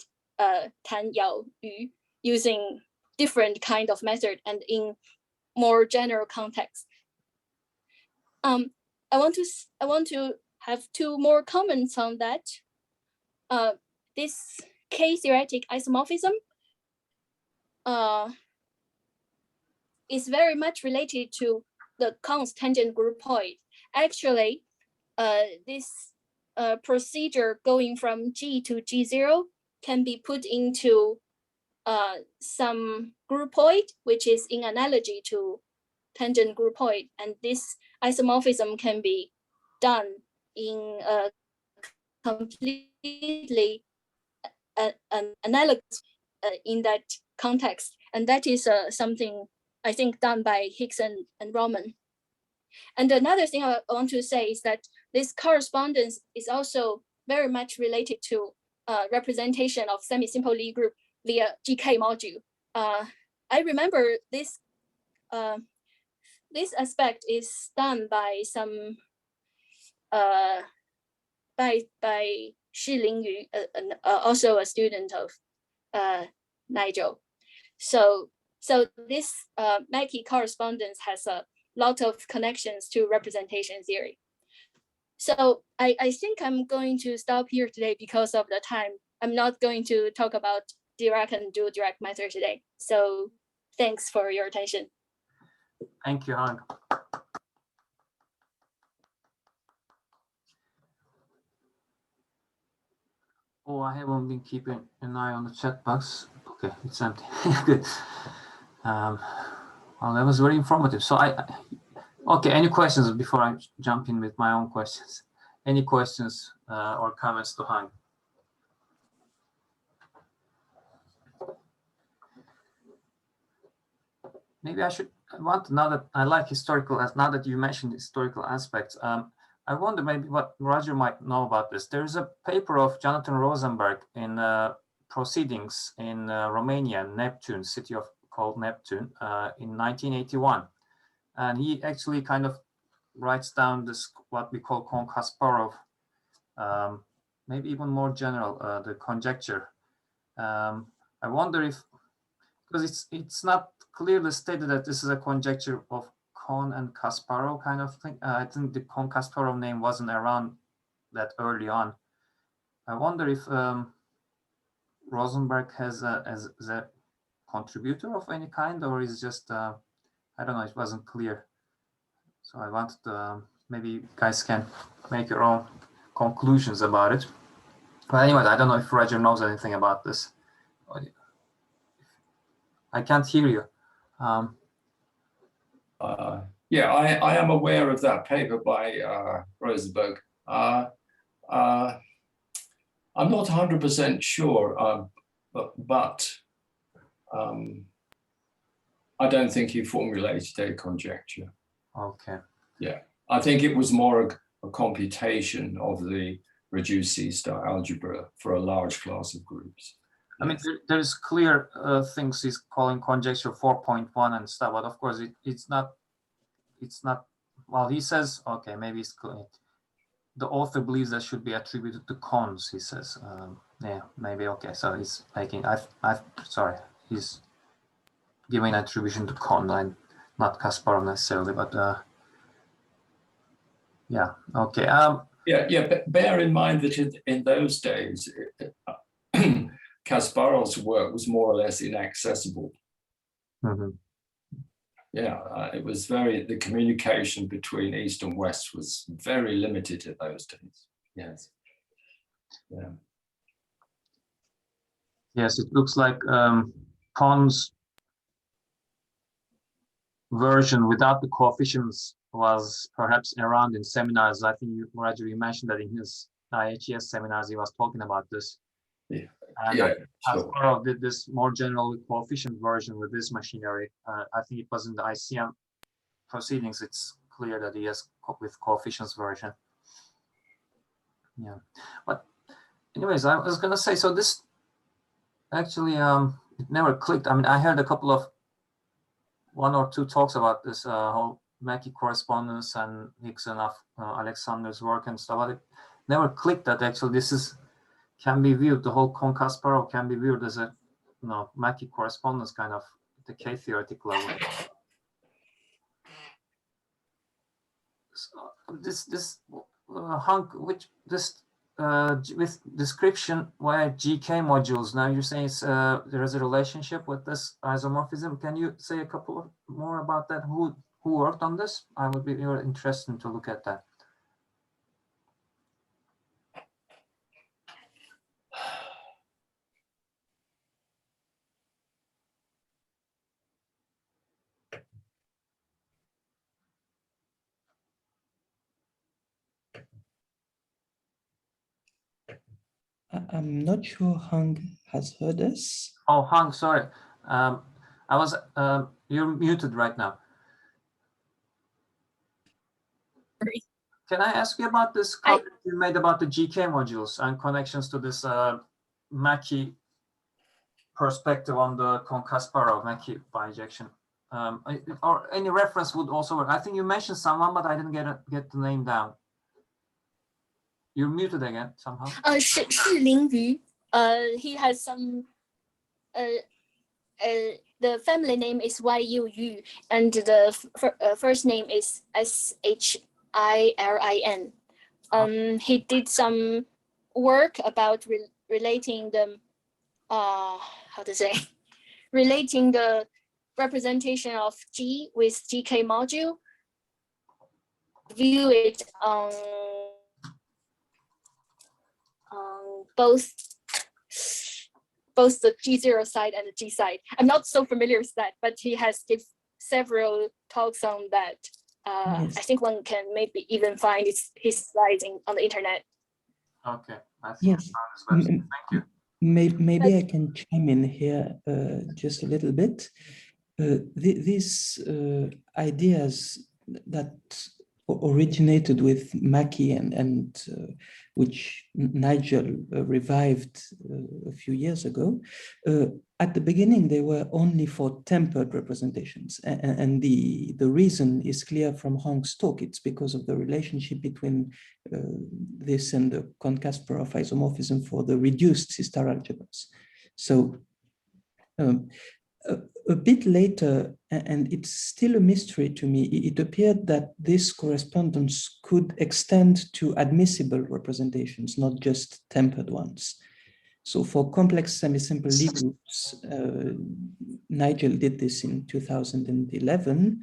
Speaker 2: Tan Yao Yu using different kind of method and in more general context. I want to have two more comments on that. This K-theoretic isomorphism is very much related to the Kahn's tangent groupoid. Actually, this procedure going from G to G0 can be put into some groupoid, which is in analogy to tangent groupoid. And this isomorphism can be done in a completely analogous in that context. And that is something I think done by Hickson and Roman. And another thing I want to say is that this correspondence is also very much related to representation of semi-simple Lie group via GK module. I remember this this aspect is done by some by Shi Lingyu, also a student of Nigel. So this Mackey correspondence has a lot of connections to representation theory. So I think I'm going to stop here today because of the time. I'm not going to talk about Dirac and dual Dirac method today. So thanks for your attention.
Speaker 1: Thank you, Hang. Oh, I haven't been keeping an eye on the chat box. Okay, it's empty. Good. Well, that was very informative. So okay, any questions before I jump in with my own questions? Any questions or comments to Hang? Maybe I should now that I like historical, now that you mentioned historical aspects, I wonder maybe what Roger might know about this. There's a paper of Jonathan Rosenberg in Proceedings in Romania, Neptune, city called Neptune, in 1981. and he actually kind of writes down this what we call Kasparov, maybe even more general, the conjecture. I wonder if, because it's not clearly stated that this is a conjecture of Kohn and Kasparov kind of thing. I think the Kohn-Kasparov name wasn't around that early on. I wonder if Rosenberg has a contributor of any kind, or is just I don't know, it wasn't clear. So I wanted to, maybe you guys can make your own conclusions about it. But anyways, I don't know if Roger knows anything about this. I can't hear you.
Speaker 3: Yeah, I am aware of that paper by Rosenberg. I'm not 100% sure, but I don't think he formulated a conjecture.
Speaker 1: Okay.
Speaker 3: Yeah, I think it was more a computation of the reduced C-star algebra for a large class of groups.
Speaker 1: I mean, there's clear things he's calling conjecture 4.1 and stuff, but of course it's not, well, he says, okay, maybe it's clear. The author believes that should be attributed to Kohns, he says. Yeah, maybe, okay, so he's making, sorry, he's giving attribution to Kohn and not Kasparov necessarily, but yeah, okay.
Speaker 3: Yeah, but bear in mind that in those days, Kasparov's work was more or less inaccessible.
Speaker 1: Mm-hmm.
Speaker 3: Yeah, it was the communication between East and West was very limited in those days. Yes. Yeah.
Speaker 1: Yes, it looks like Kohn's version without the coefficients was perhaps around in seminars. I think Roger, you mentioned that in his IHES seminars, he was talking about this.
Speaker 3: Yeah.
Speaker 1: And
Speaker 3: Yeah,
Speaker 1: Kasparov did this more general coefficient version with this machinery. I think it was in the ICM proceedings. It's clear that he has with coefficients version. Yeah, but anyways, I was gonna say, so this actually it never clicked. I mean, I heard a couple of 1 or 2 talks about this whole Mackey correspondence and Hickson of Alexander's work and stuff, but it never clicked that actually this can be viewed, the whole Kohn-Kasparov can be viewed as a Mackey correspondence kind of the K-theoretic level. So this hunk, which this with description via GK modules. Now you're saying there is a relationship with this isomorphism. Can you say a couple of more about that? Who worked on this? I would be very interested to look at that.
Speaker 4: I'm not sure Hang has heard us.
Speaker 1: Oh, Hang, sorry. You're muted right now.
Speaker 2: Sorry.
Speaker 1: Can I ask you about this comment you made about the GK modules and connections to this Mackey perspective on the Kohn-Kasparov Mackey bijection? Or any reference would also work. I think you mentioned someone, but I didn't get the name down. You're muted again somehow.
Speaker 2: Shi Ling Yu. He has some. The family name is Yu, and the first name is Shilin. He did some work about relating the relating the representation of G with GK module. View it on both the G0 side and the G side. I'm not so familiar with that, but he has given several talks on that.
Speaker 4: Yes.
Speaker 2: I think one can maybe even find his slides on the internet.
Speaker 1: Okay, I think
Speaker 4: Yes.
Speaker 1: thank you.
Speaker 4: Maybe I can chime in here just a little bit. These ideas that originated with Mackie and which Nigel revived a few years ago. At the beginning, they were only for tempered representations. And the reason is clear from Hong's talk. It's because of the relationship between this and the Kohn-Kasparov isomorphism for the reduced C-star algebras. So a bit later, and it's still a mystery to me, it appeared that this correspondence could extend to admissible representations, not just tempered ones. So for complex semi-simple Lie groups, Nigel did this in 2011.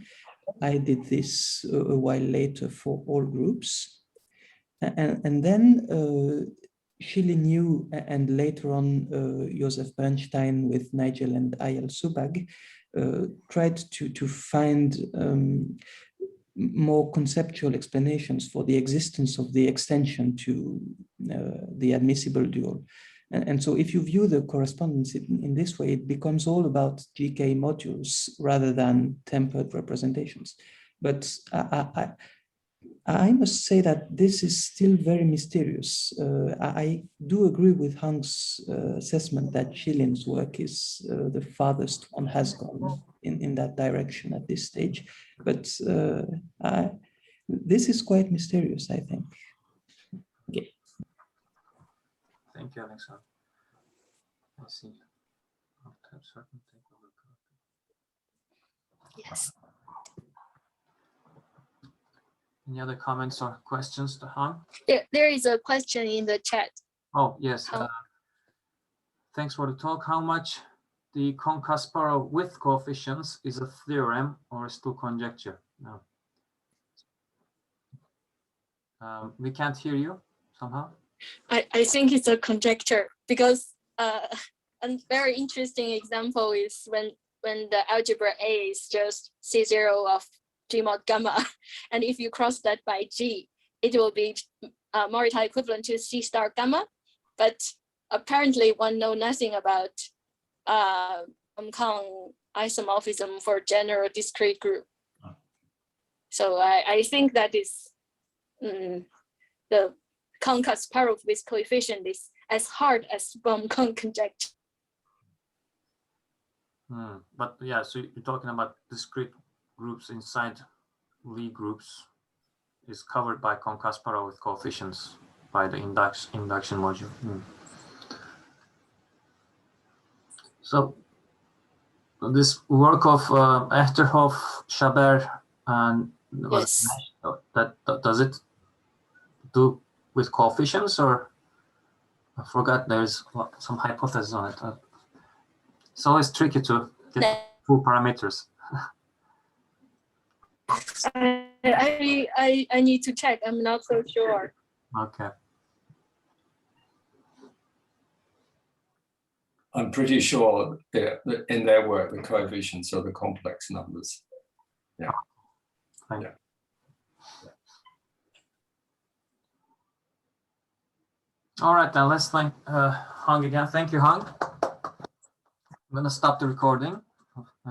Speaker 4: I did this a while later for all groups. And then Shili New and later on Josef Bernstein with Nigel and Ayel Subag tried to find more conceptual explanations for the existence of the extension to the admissible dual. And so if you view the correspondence in this way, it becomes all about GK modules rather than tempered representations. But I must say that this is still very mysterious. I do agree with Hang's assessment that Schilin's work is the farthest one has gone in that direction at this stage. But this is quite mysterious, I think. Okay.
Speaker 1: Thank you, Alexander. I see.
Speaker 2: Yes.
Speaker 1: Any other comments or questions to Han?
Speaker 2: There is a question in the chat.
Speaker 1: Oh, yes.
Speaker 2: How-
Speaker 1: Thanks for the talk. How much the Kohn-Kasparov with coefficients is a theorem or still conjecture? No. We can't hear you somehow.
Speaker 2: I think it's a conjecture because a very interesting example is when the algebra A is just C0 of G mod gamma, and if you cross that by G, it will be Morita equivalent to C star gamma. But apparently one knows nothing about Kohn isomorphism for general discrete group. So I think that is the Kohn-Kasparov with coefficient is as hard as Kohn conjecture.
Speaker 1: But yeah, so you're talking about discrete groups inside Lie groups is covered by Kohn-Kasparov with coefficients by the induction module. So this work of Echterhoff, Chabert, and
Speaker 2: Yes.
Speaker 1: that does it do with coefficients, or I forgot there's some hypothesis on it. It's always tricky to get full parameters.
Speaker 2: I need to check. I'm not so sure.
Speaker 1: Okay.
Speaker 3: I'm pretty sure that in their work, the coefficients are the complex numbers. Yeah.
Speaker 1: Thank you. All right, then let's thank Hang again. Thank you, Hang. I'm going to stop the recording.